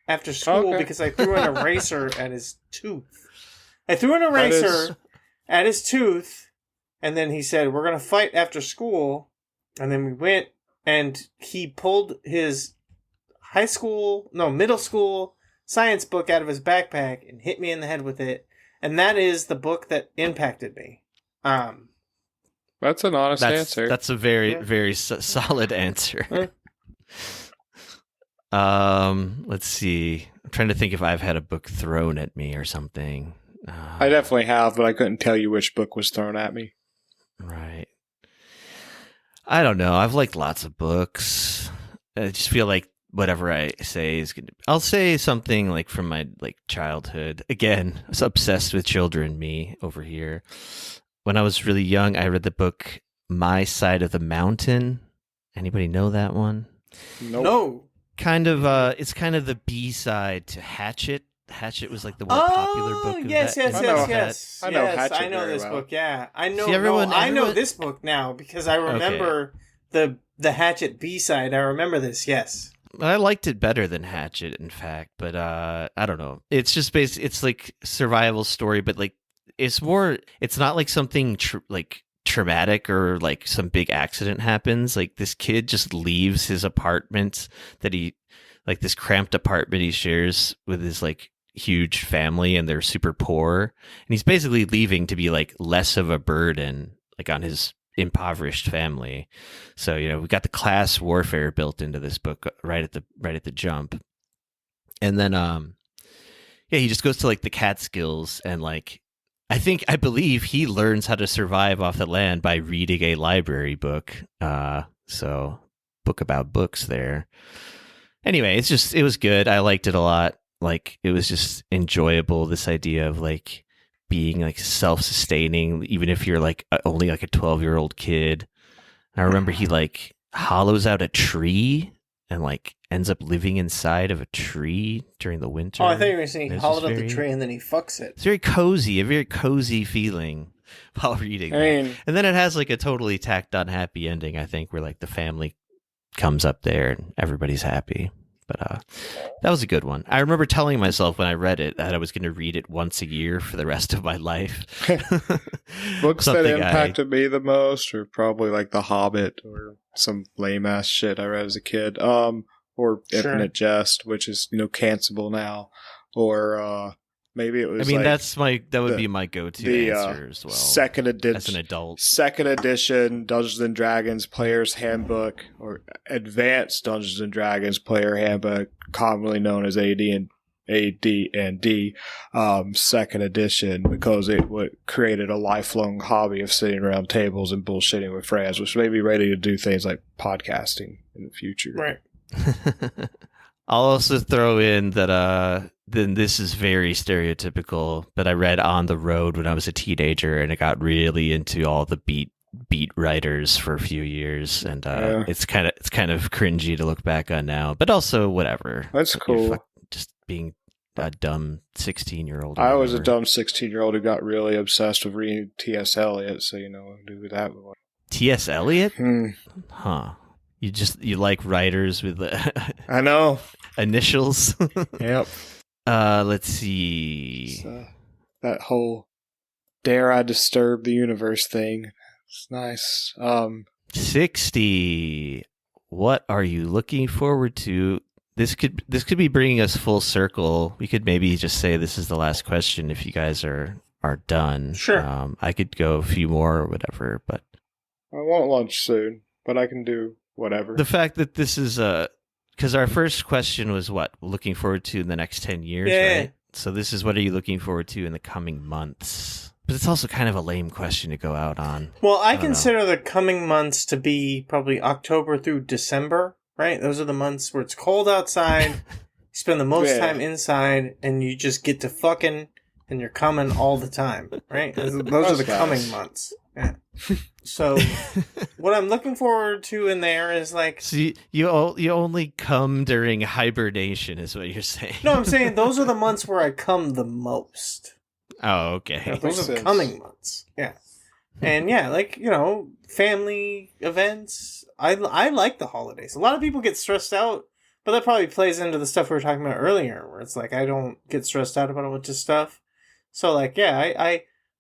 after school because I threw an eraser at his tooth. I threw an eraser at his tooth, and then he said, "We're going to fight after school." And then we went, and he pulled his middle school science book out of his backpack and hit me in the head with it. And that is the book that impacted me. That's an honest answer. That's a very, very solid answer. Let's see. I'm trying to think if I've had a book thrown at me or something. I definitely have, but I couldn't tell you which book was thrown at me. Right. I don't know. I've liked lots of books. I just feel like whatever I say is gonna. I'll say something like from my like childhood. Again, I was obsessed with children. Me over here. When I was really young, I read the book My Side of the Mountain. Anybody know that one? Nope. No. Kind of. It's kind of the B side to Hatchet. Hatchet was like the more popular book. Yes. I know Hatchet I know very this well. book. Yeah, I know. See, I know this book now because I remember the Hatchet B side. I remember this. Yes. I liked it better than Hatchet, in fact, but I don't know. It's just it's like survival story, but like it's not like something like traumatic or like some big accident happens. Like this kid just leaves his apartment like this cramped apartment he shares with his like huge family, and they're super poor, and he's basically leaving to be like less of a burden like on his impoverished family. So we got the class warfare built into this book right at the jump. And then he just goes to like the Catskills, and like I believe he learns how to survive off the land by reading a library book. So book about books there. Anyway, it was good. I liked it a lot. Like it was just enjoyable, this idea of like being like self-sustaining, even if you're like only like a 12-year-old kid. I remember he like hollows out a tree and like ends up living inside of a tree during the winter. Oh, I thought you were saying he hollowed up the tree and then he fucks it. It's very cozy feeling while reading. And then it has like a totally tacked on happy ending, I think, where like the family comes up there and everybody's happy. But that was a good one. I remember telling myself when I read it that I was going to read it once a year for the rest of my life. Books that impacted me the most are probably like The Hobbit or some lame ass shit I read as a kid. Or Infinite Jest, which is cancelable now. Or maybe it was. I mean, that would be my go-to answer as well. Second edition as an adult. Second edition Dungeons and Dragons Player's Handbook, or Advanced Dungeons and Dragons Player Handbook, commonly known as AD&D, second edition, because it created a lifelong hobby of sitting around tables and bullshitting with friends, which made me ready to do things like podcasting in the future. Right. I'll also throw in that then this is very stereotypical, but I read On the Road when I was a teenager, and I got really into all the beat writers for a few years, and it's kind of cringy to look back on now, but also whatever. That's cool. Just being a dumb 16-year-old. I was a dumb 16-year-old who got really obsessed with reading T.S. Eliot, so do that. T.S. Eliot? Huh. You like writers with I know initials. Yep. Let's see. That whole "Dare I Disturb the Universe" thing. It's nice. 60. What are you looking forward to? This could be bringing us full circle. We could maybe just say this is the last question if you guys are done. Sure. I could go a few more or whatever, but I want lunch soon, but I can do whatever. The fact that this is because our first question was what looking forward to in the next 10 years, right? So this is what are you looking forward to in the coming months? But it's also kind of a lame question to go out on. Well, I consider the coming months to be probably October through December, right? Those are the months where it's cold outside, you spend the most time inside, and you just get to fucking, and you're coming all the time, right? Those are the coming months. Yeah. So what I'm looking forward to in there is like... So you only come during hibernation is what you're saying. No, I'm saying those are the months where I come the most. Oh, okay. Yeah, those are the coming months. Yeah. And yeah, like, family events. I like the holidays. A lot of people get stressed out, but that probably plays into the stuff we were talking about earlier, where it's like I don't get stressed out about a bunch of stuff. So like, yeah,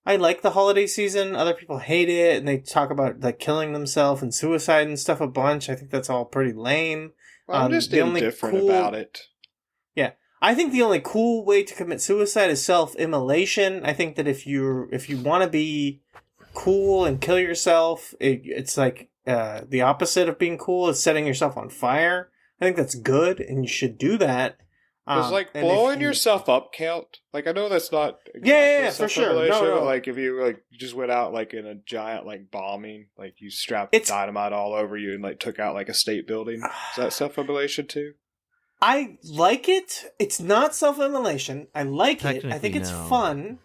I like the holiday season. Other people hate it, and they talk about like killing themselves and suicide and stuff a bunch. I think that's all pretty lame. Well, I'm just indifferent about it. Yeah, I think the only cool way to commit suicide is self-immolation. I think that if you want to be cool and kill yourself, it's like the opposite of being cool is setting yourself on fire. I think that's good, and you should do that. Does blowing yourself up count? Like I know that's not exactly for sure. No. Like if you just went out like in a giant bombing, like you strapped dynamite all over you and took out like a state building. Is that self-immolation too? I like it. It's not self-immolation. I like it. I think it's fun.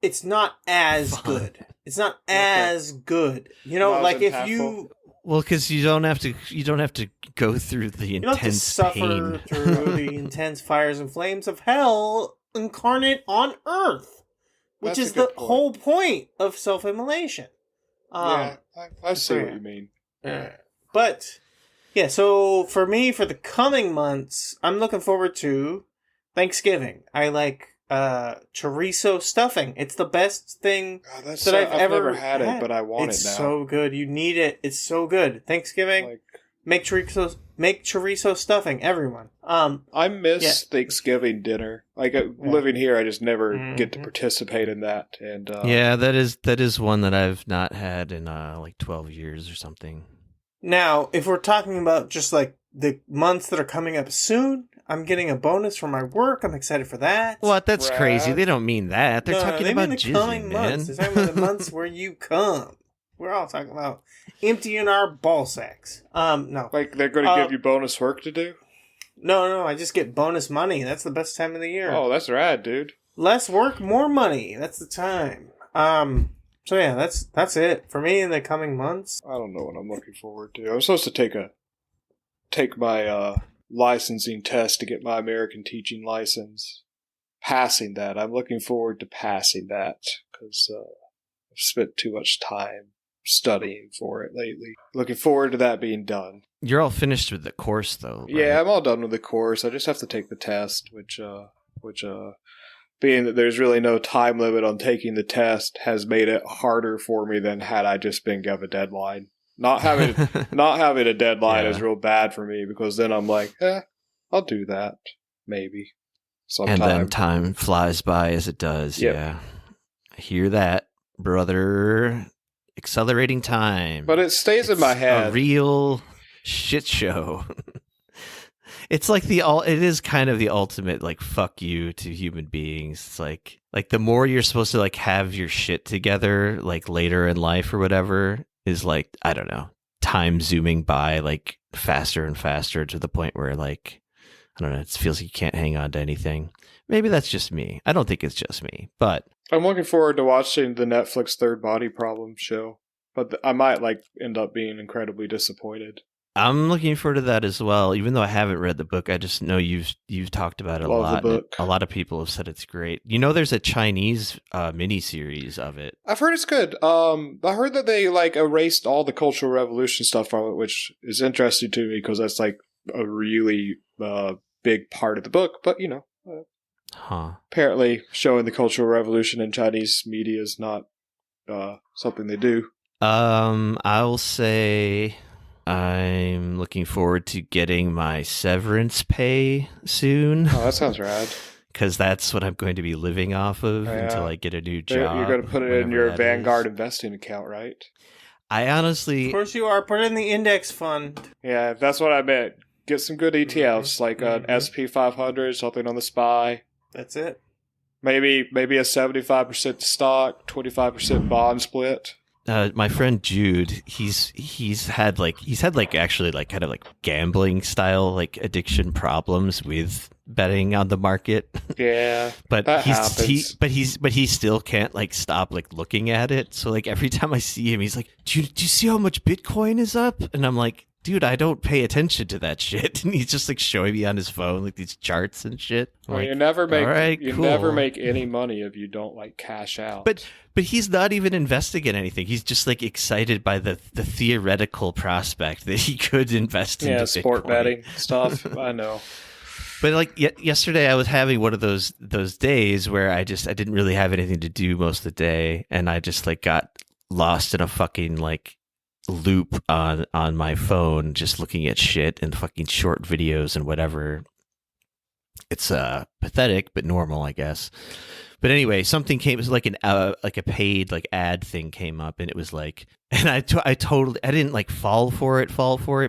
It's not as good. It's not as good. You know, Not like as if impactful. you Well, because you don't have to go through the you don't have to intense suffer pain. through the intense fires and flames of hell incarnate on Earth, which That's is a good the point. whole point of self-immolation. Yeah, I see so what yeah. you mean. But yeah, so for me, for the coming months, I'm looking forward to Thanksgiving. I like chorizo stuffing. It's the best thing God, that's that I've ever never had it, but I want it's it now. so good. You need it. It's so good. Thanksgiving, Like, make chorizo stuffing, everyone. I miss Thanksgiving dinner. Like living here, I just never get to participate in that. And Yeah, that is one that I've not had in like 12 years or something. Now, if we're talking about just like the months that are coming up soon, I'm getting a bonus from my work. I'm excited for that. What? That's Brad. crazy. They don't mean that. They're talking they about mean the jizzing, coming man. months. They're talking about the months where you come. We're all talking about emptying our ball sacks. No. like they're going to give you bonus work to do. No, I just get bonus money. That's the best time of the year. Oh, that's rad, dude. Less work, more money. That's the time. So yeah, that's it for me in the coming months. I don't know what I'm looking forward to. I'm supposed to take my licensing test to get my American teaching license. Passing that, I'm looking forward to passing that because I've spent too much time studying for it lately. Looking forward to that being done. You're all finished with the course, though. Right? Yeah, I'm all done with the course. I just have to take the test, which being that there's really no time limit on taking the test has made it harder for me than had I just been given a deadline. Not having a deadline is real bad for me because then I'm like, I'll do that maybe sometime. And then time flies by as it does. Yep. Yeah, I hear that, brother. Accelerating time, But it stays in my head. A real shit show. It's like it is kind of the ultimate like fuck you to human beings. It's like the more you're supposed to like have your shit together like later in life or whatever is like, I don't know, time zooming by like faster and faster to the point where like, I don't know, it feels like you can't hang on to anything. Maybe that's just me. I don't think it's just me, but I'm looking forward to watching the Netflix Third Body Problem show, but I might like end up being incredibly disappointed. I'm looking forward to that as well. Even though I haven't read the book, I just know you've talked about it a Love lot. the book. A lot of people have said it's great. You know, there's a Chinese miniseries of it. I've heard it's good. I heard that they like erased all the Cultural Revolution stuff from it, which is interesting to me because that's like a really big part of the book. But you know, apparently showing the Cultural Revolution in Chinese media is not something they do. I'll say I'm looking forward to getting my severance pay soon. Oh, that sounds rad. Because that's what I'm going to be living off of until I get a new job. You're going to put it in your Vanguard investing account, right? I honestly... Of course you are. Put it in the index fund. Yeah, that's what I meant. Get some good ETFs, like an SP500, something on the SPY. That's it. Maybe a 75% stock, 25% bond split. My friend Jude, he's had actually like kind of like gambling style like addiction problems with betting on the market. Yeah, but that he still can't like stop like looking at it. So like every time I see him, he's like, "Do you see how much Bitcoin is up?" And I'm like, "Dude, I don't pay attention to that shit." And he's just like showing me on his phone like these charts and shit. Well, like, you never make cool. never make any money if you don't like cash out. But he's not even investing in anything. He's just like excited by the theoretical prospect that he could invest in sport Bitcoin. betting stuff. I know. But like yesterday, I was having one of those days where I didn't really have anything to do most of the day, and I just like got lost in a fucking like loop on my phone, just looking at shit and fucking short videos and whatever. It's pathetic, but normal, I guess. But anyway, something came. It was like a paid like ad thing came up, and it was like, and I didn't like fall for it,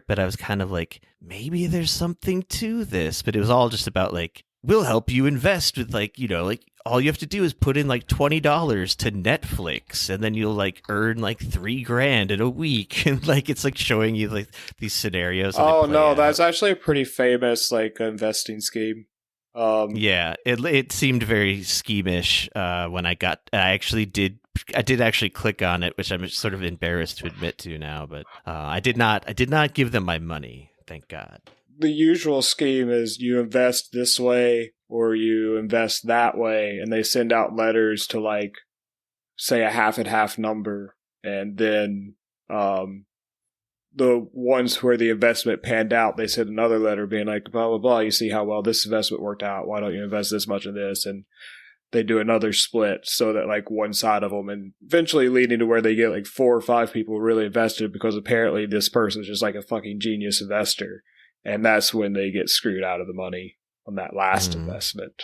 but I was kind of like, maybe there's something to this. But it was all just about like, we'll help you invest with like, you know, like all you have to do is put in like $20 to Netflix, and then you'll like earn like $3,000 in a week. And like it's like showing you like these scenarios. Oh no, that's actually a pretty famous like investing scheme. Yeah, it seemed very schemish when I did actually click on it, which I'm sort of embarrassed to admit to now, but I did not give them my money, thank God. The usual scheme is you invest this way or you invest that way, and they send out letters to like say a half and half number, and then the ones where the investment panned out, they send another letter being like, blah, blah, blah, you see how well this investment worked out, why don't you invest this much in this? And they do another split so that like one side of them, and eventually leading to where they get like 4 or 5 people really invested because apparently this person is just like a fucking genius investor. And that's when they get screwed out of the money on that last investment.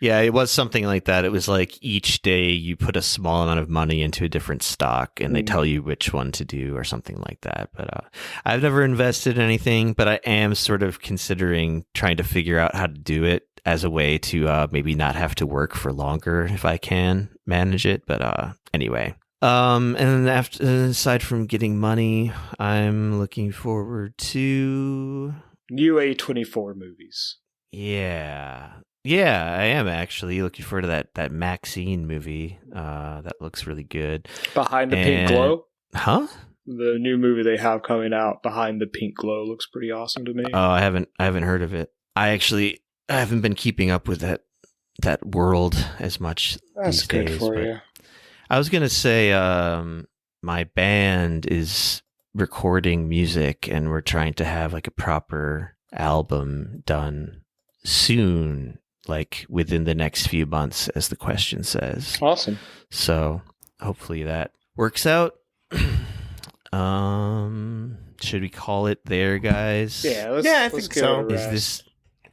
Yeah, it was something like that. It was like each day you put a small amount of money into a different stock and they tell you which one to do or something like that. But I've never invested in anything, but I am sort of considering trying to figure out how to do it as a way to maybe not have to work for longer if I can manage it. But anyway. And then aside from getting money, I'm looking forward to new A24 movies. Yeah, I am actually looking forward to that Maxine movie. That looks really good. Behind the Pink Glow? Huh? The new movie they have coming out, Behind the Pink Glow, looks pretty awesome to me. Oh, I haven't heard of it. I haven't been keeping up with that world as much these days. That's good for you. I was going to say my band is recording music and we're trying to have like a proper album done soon, like within the next few months, as the question says. Awesome. So hopefully that works out. Should we call it there, guys? Yeah, I think so. Is this?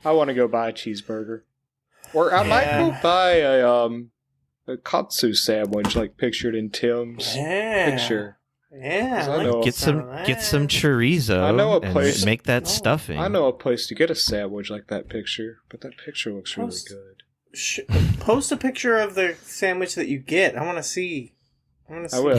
I want to go buy a cheeseburger. Or I might go buy a katsu sandwich, like pictured in Tim's picture. Yeah, get some chorizo. I know a place and make that stuffing. I know a place to get a sandwich like that picture, but that picture looks really good. Post a picture of the sandwich that you get. I want to see. I will.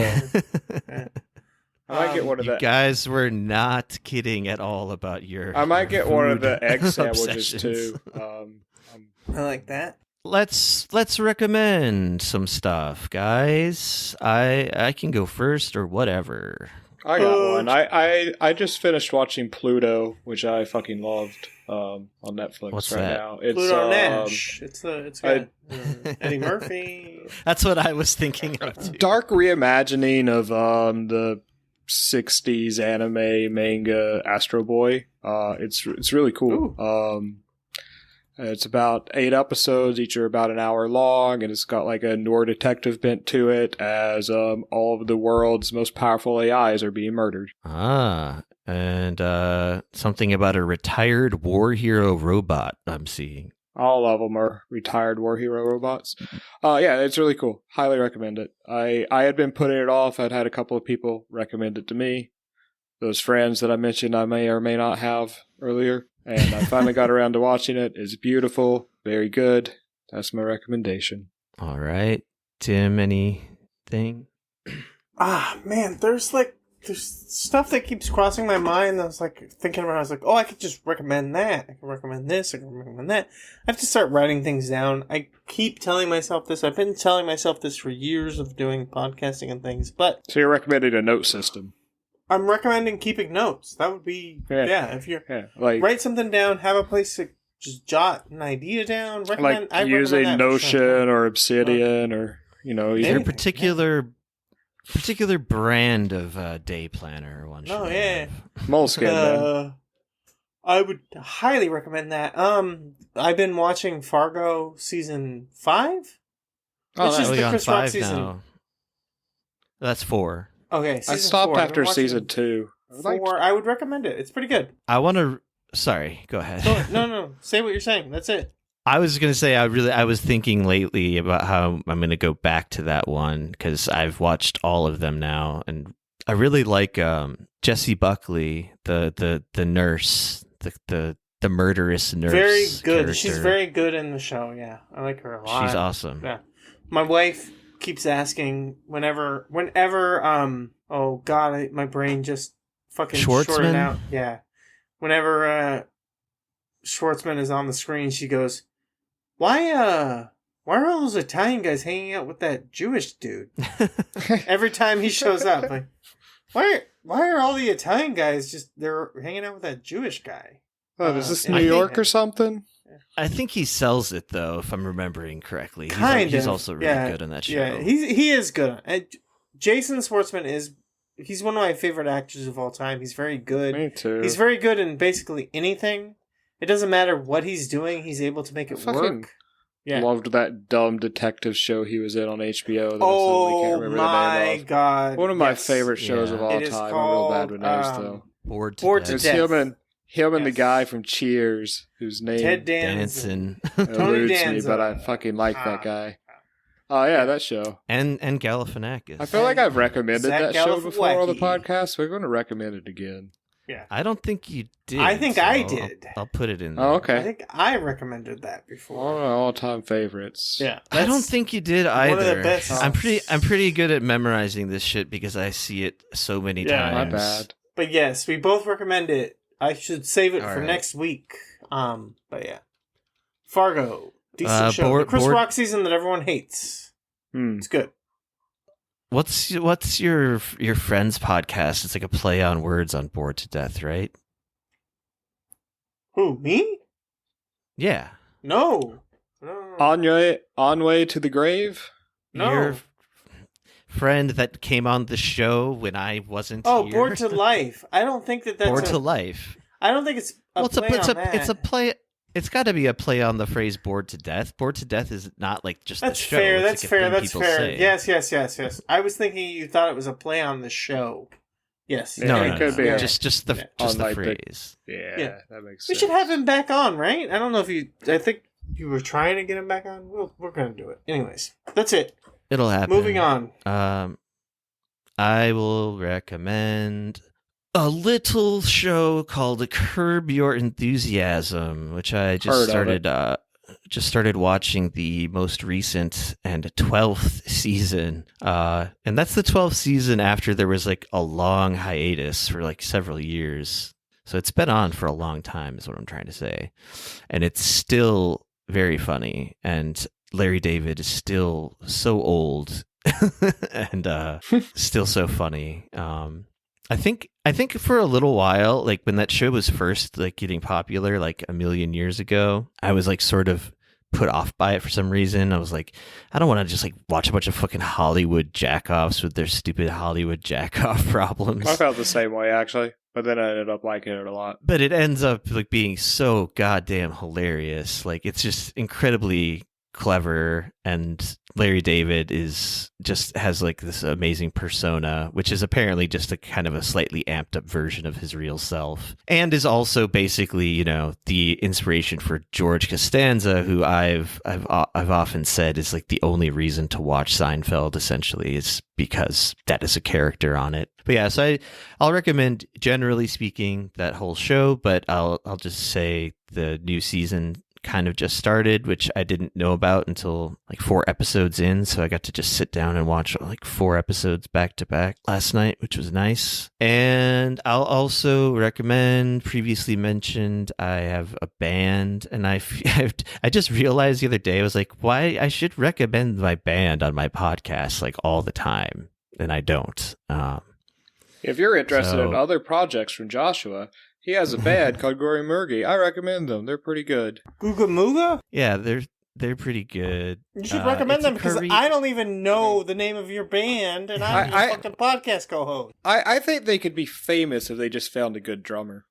I might get one of you guys were not kidding at all about your. I might get one of the egg sandwiches too. I like that. Let's recommend some stuff, guys. I can go first or whatever. I got one. I just finished watching Pluto, which I fucking loved on Netflix. What's right that? now. It's Pluto Nash. It's got Eddie Murphy. That's what I was thinking of too. Dark reimagining of the 60s anime manga Astro Boy. It's really cool. It's about 8 episodes, each are about an hour long, and it's got like a noir detective bent to it as all of the world's most powerful AIs are being murdered. And something about a retired war hero robot I'm seeing. All of them are retired war hero robots. Yeah, it's really cool. Highly recommend it. I had been putting it off. I'd had a couple of people recommend it to me. Those friends that I mentioned I may or may not have earlier. And I finally got around to watching it. It's beautiful. Very good. That's my recommendation. All right. Tim, anything? Man, there's stuff that keeps crossing my mind. I was like thinking about it. I was like, oh, I could just recommend that. I can recommend this. I can recommend that. I have to start writing things down. I keep telling myself this. I've been telling myself this for years of doing podcasting and things. But so you're recommending a note system? I'm recommending keeping notes. That would be, if you're, write something down, have a place to just jot an idea down. Like using Notion or Obsidian or, is there a particular brand of day planner one should have? Moleskine, I would highly recommend that. I've been watching Fargo season 5. Which is the Chris Rock season. Now. That's 4. Okay, I stopped after season 2. 4, I would recommend it. It's pretty good. I want to... Sorry, go ahead. No. Say what you're saying. That's it. I was going to say, I was thinking lately about how I'm going to go back to that one, because I've watched all of them now, and I really like Jessie Buckley, the nurse, the the murderous nurse. Very good. Character. She's very good in the show. Yeah, I like her a lot. She's awesome. Yeah, my wife keeps asking whenever. Oh God, my brain just fucking shorted out. Yeah, whenever Schwartzman is on the screen, she goes, "Why are all those Italian guys hanging out with that Jewish dude?" Every time he shows up, like, why are all the Italian guys they're hanging out with that Jewish guy? Oh, is this New York or something? I think he sells it though, if I'm remembering correctly. He's also really good in that show. Yeah, he is good. Jason Schwartzman he's one of my favorite actors of all time. He's very good. Me too. He's very good in basically anything. It doesn't matter what he's doing, he's able to make it work. Yeah. Loved that dumb detective show he was in on HBO. Oh my God. One of my favorite shows of all time. I'm real bad with names though. Bored to It's Death. him and the guy from Cheers, whose name Ted Danson. eludes me, but I fucking like that guy. Oh yeah, that show. And Galifianakis. I feel like I've recommended Zach that show before on the Galifianakis. podcast. We're going to recommend it again. Yeah. I don't think you did. I think so I did. I'll put it in there. Oh, I okay. think I recommended that before. One of my all-time favorites. Yeah. I don't think you did either. one of the best. I'm pretty good at memorizing this shit because I see it so many Yeah. My times. bad. But yes, we both recommend it. I should save it All for right. next week. But yeah. Fargo. Decent show. Board- The Chris board- Rock season that everyone hates. It's good. What's your friend's podcast? It's like a play on words on Bored to Death, right? Who, me? Yeah. No. On way to the grave? No. Your friend that came on the show when I wasn't Oh, here. Bored to Life. I don't think that's Bored to Life. I don't think it's a play on that. It's a play. It's got to be a play on the phrase "bored to death." Bored to death is not like just That's the show. fair. It's That's like a fair. thing That's people fair. say. Yes. I was thinking you thought it was a play on the show. Yes. Yeah, No, it no, could no. be. Just the On, like, the- phrase. Yeah, that makes We sense. should have him back on, right? I don't know if I think you were trying to get him back on. We're going to do it. Anyways, that's it. It'll happen. Moving on. I will recommend a little show called Curb Your Enthusiasm, which I just started watching the most recent and 12th season. And that's the 12th season after there was like a long hiatus for like several years. So it's been on for a long time is what I'm trying to say. And it's still very funny. And Larry David is still so old and still so funny. I think for a little while, like when that show was first like getting popular, like a million years ago, I was like sort of put off by it for some reason. I was like, I don't want to just like watch a bunch of fucking Hollywood jackoffs with their stupid Hollywood jackoff problems. I felt the same way actually, but then I ended up liking it a lot. But it ends up like being so goddamn hilarious. Like it's just incredibly clever, and Larry David has like this amazing persona, which is apparently just a kind of a slightly amped up version of his real self, and is also basically, you know, the inspiration for George Costanza, who I've often said is like the only reason to watch Seinfeld. Essentially, is because that is a character on it. But yeah, so I'll recommend, generally speaking, that whole show, but I'll just say the new season kind of just started, which I didn't know about until like 4 episodes in, so I got to just sit down and watch like 4 episodes back to back last night, which was nice. And I'll also recommend, previously mentioned, I have a band, and I just realized the other day, I was like, why I should recommend my band on my podcast like all the time, and I don't. If you're interested in other projects from Joshua, he has a band called Gory Murgy. I recommend them. They're pretty good. Googa Mooga? Yeah, they're pretty good. You should recommend them because I don't even know the name of your band, and I'm your fucking podcast co-host. I think they could be famous if they just found a good drummer.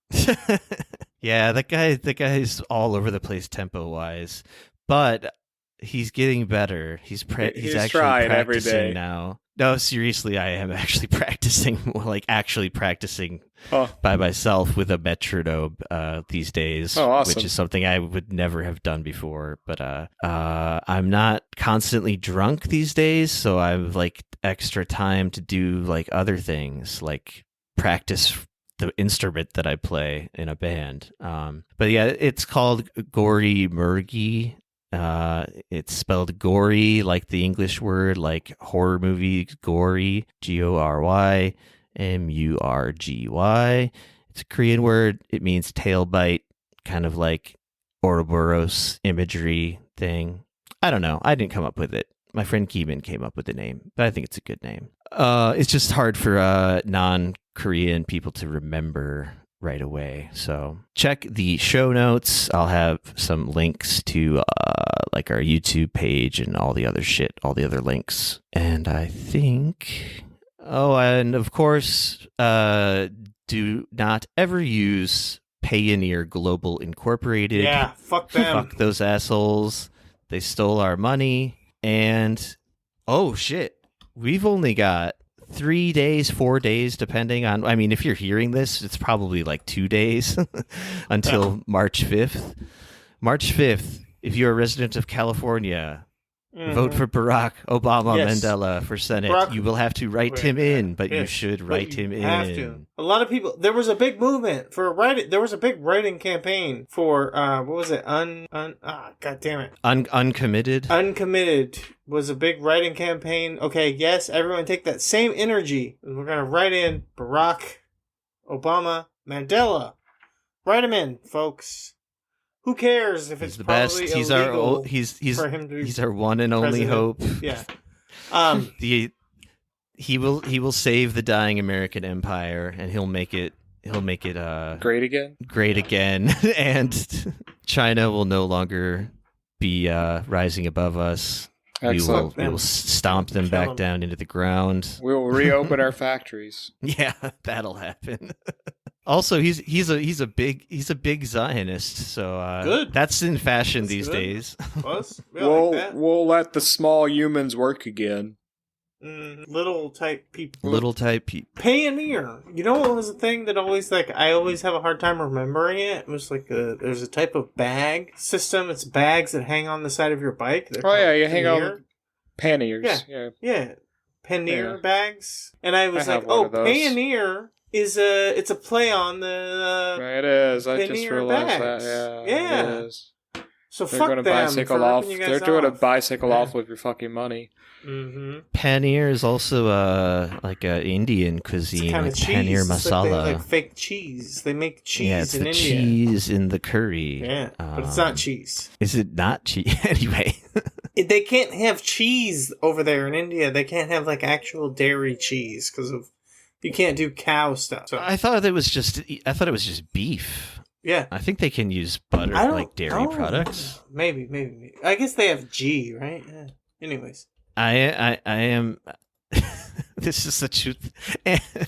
Yeah, that guy's all over the place tempo wise, but he's getting better. He's actually trying practicing every day now. No, seriously, I am actually practicing, by myself with a metronome these days. Oh, awesome. Which is something I would never have done before. But I'm not constantly drunk these days, so I have like extra time to do like other things, like practice the instrument that I play in a band. But yeah, it's called Gory Murgy. It's spelled gory like the English word, like horror movie gory, Gorymurgy. It's a Korean word. It means tail bite, kind of like Ouroboros imagery thing. I don't know. I didn't come up with it. My friend Keeman came up with the name, but I think it's a good name. It's just hard for non-Korean people to remember right away. So check the show notes. I'll have some links to like our YouTube page and all the other shit, all the other links. And I think, and of course, do not ever use Payoneer Global Incorporated. Yeah, fuck them. Fuck those assholes. They stole our money. And oh shit, we've only got 3 days, 4 days, depending on, I mean, if you're hearing this, it's probably like 2 days until March 5th. March 5th, if you're a resident of California, vote for Barack Obama Mandela for Senate. Barack, you will have to write him in, but you should write him in. Have to. A lot of people, there was a big movement for writing, there was a big writing campaign for, what was it? God damn it. Uncommitted? Uncommitted was a big writing campaign. Okay, yes, everyone take that same energy. We're going to write in Barack Obama Mandela. Write him in, folks. Who cares if it's the probably best. illegal He's for him to be he's our one and only president. hope. Yeah. He will save the dying American empire, and he'll make it great again, and China will no longer be rising above us. Excellent. We will stomp them back down into the ground. We will reopen our factories. Yeah, that'll happen. Also, he's a big Zionist, so good. That's in fashion these good. days. We'll let the small humans work again. Little type people. Payoneer. You know what was the thing that always I always have a hard time remembering it? It was like there's a type of bag system. It's bags that hang on the side of your bike. You hang on panniers. Yeah. Pannier bags. And I was like, Payoneer is it's a play on the it is. I just realized bags. that. Yeah. It is. So they're fuck gonna them. Bicycle off. They're doing a bicycle off with your fucking money. Mm-hmm. Paneer is also like a Indian cuisine, like paneer masala. Like fake cheese. They make cheese yeah, it's in the India. Cheese in the curry. Yeah, but it's not cheese. Is it not cheese? Anyway. They can't have cheese over there in India. They can't have like actual dairy cheese because of you can't do cow stuff. So. I thought it was just beef. Yeah, I think they can use butter, like dairy products. Maybe. I guess they have G, right? Yeah. Anyways, I am. This is such an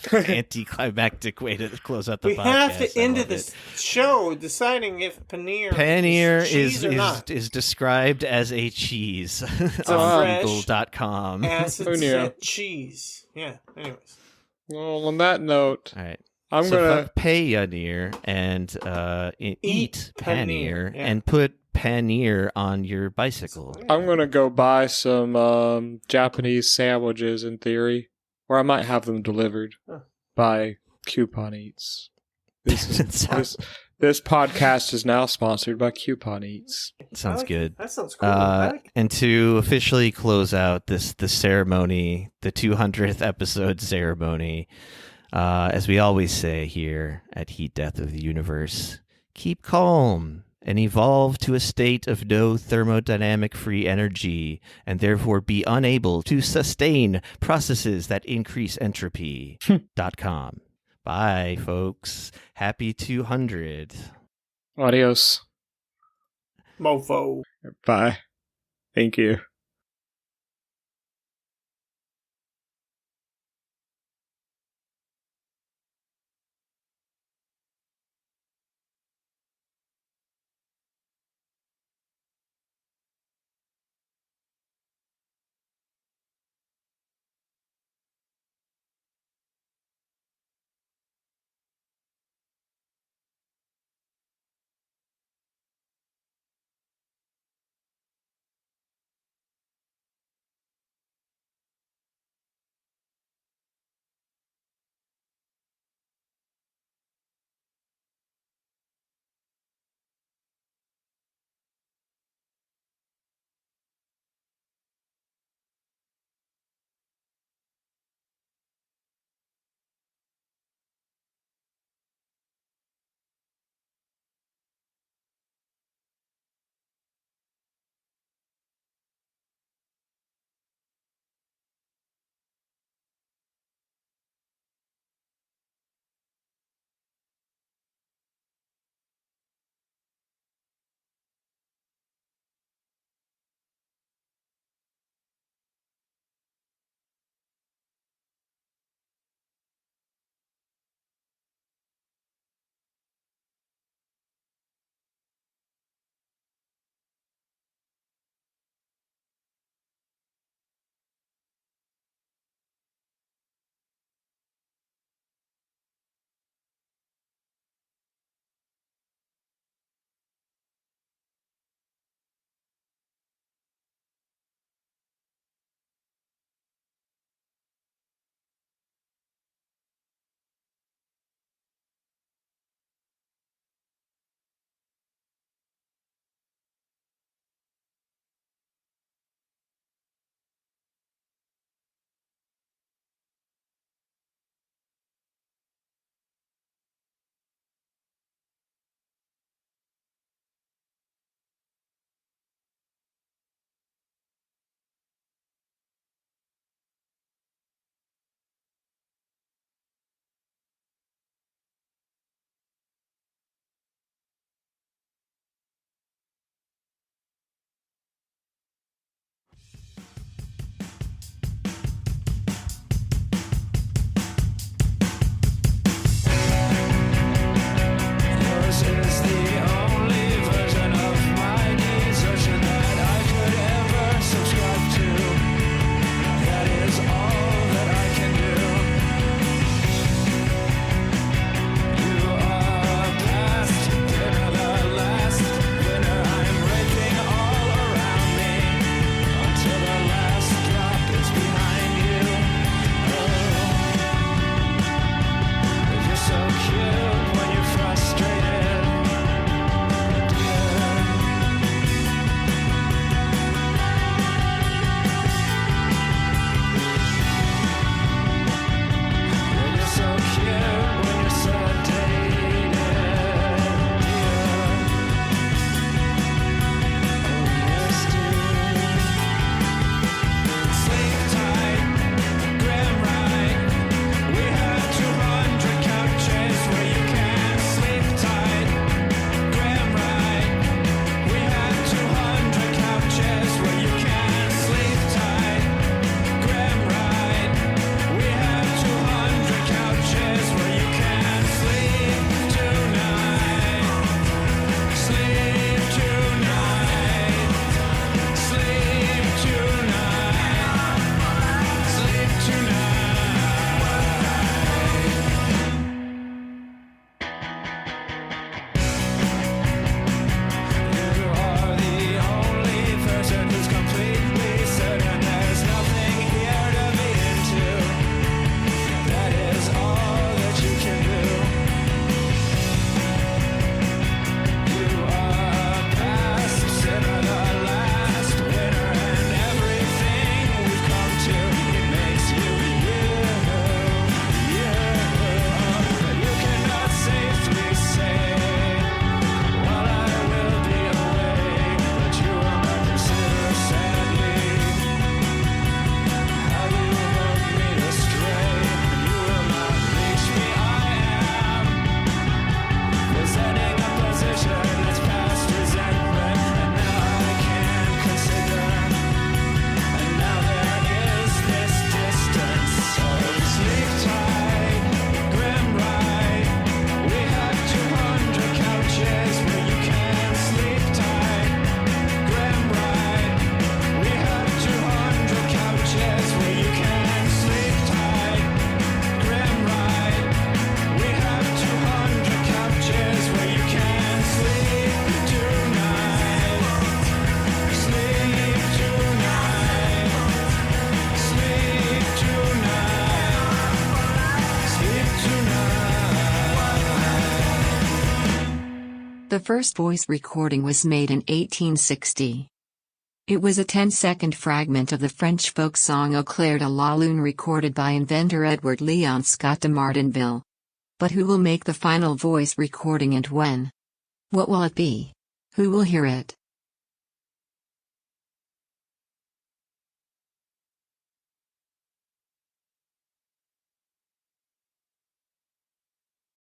anticlimactic way to close out the podcast. We have to end this show deciding if paneer is described as a cheese on Google.com. Acid cheese. Yeah. Anyways. Well, on that note, all right. I'm gonna Payoneer and eat paneer and put paneer on your bicycle. I'm gonna go buy some Japanese sandwiches in theory, or I might have them delivered by Coupon Eats. This podcast is now sponsored by Coupon Eats. Sounds good. That sounds cool. And to officially close out the ceremony, the 200th episode ceremony, as we always say here at Heat Death of the Universe, keep calm and evolve to a state of no thermodynamic free energy, and therefore be unable to sustain processes that increase entropy. .com. Bye, folks. Happy 200. Adios. Mofo. Bye. Thank you. first voice recording was made in 1860. It was a 10-second fragment of the French folk song Au clair de la lune recorded by inventor Edward Leon Scott de Martinville. But who will make the final voice recording and when? What will it be? Who will hear it?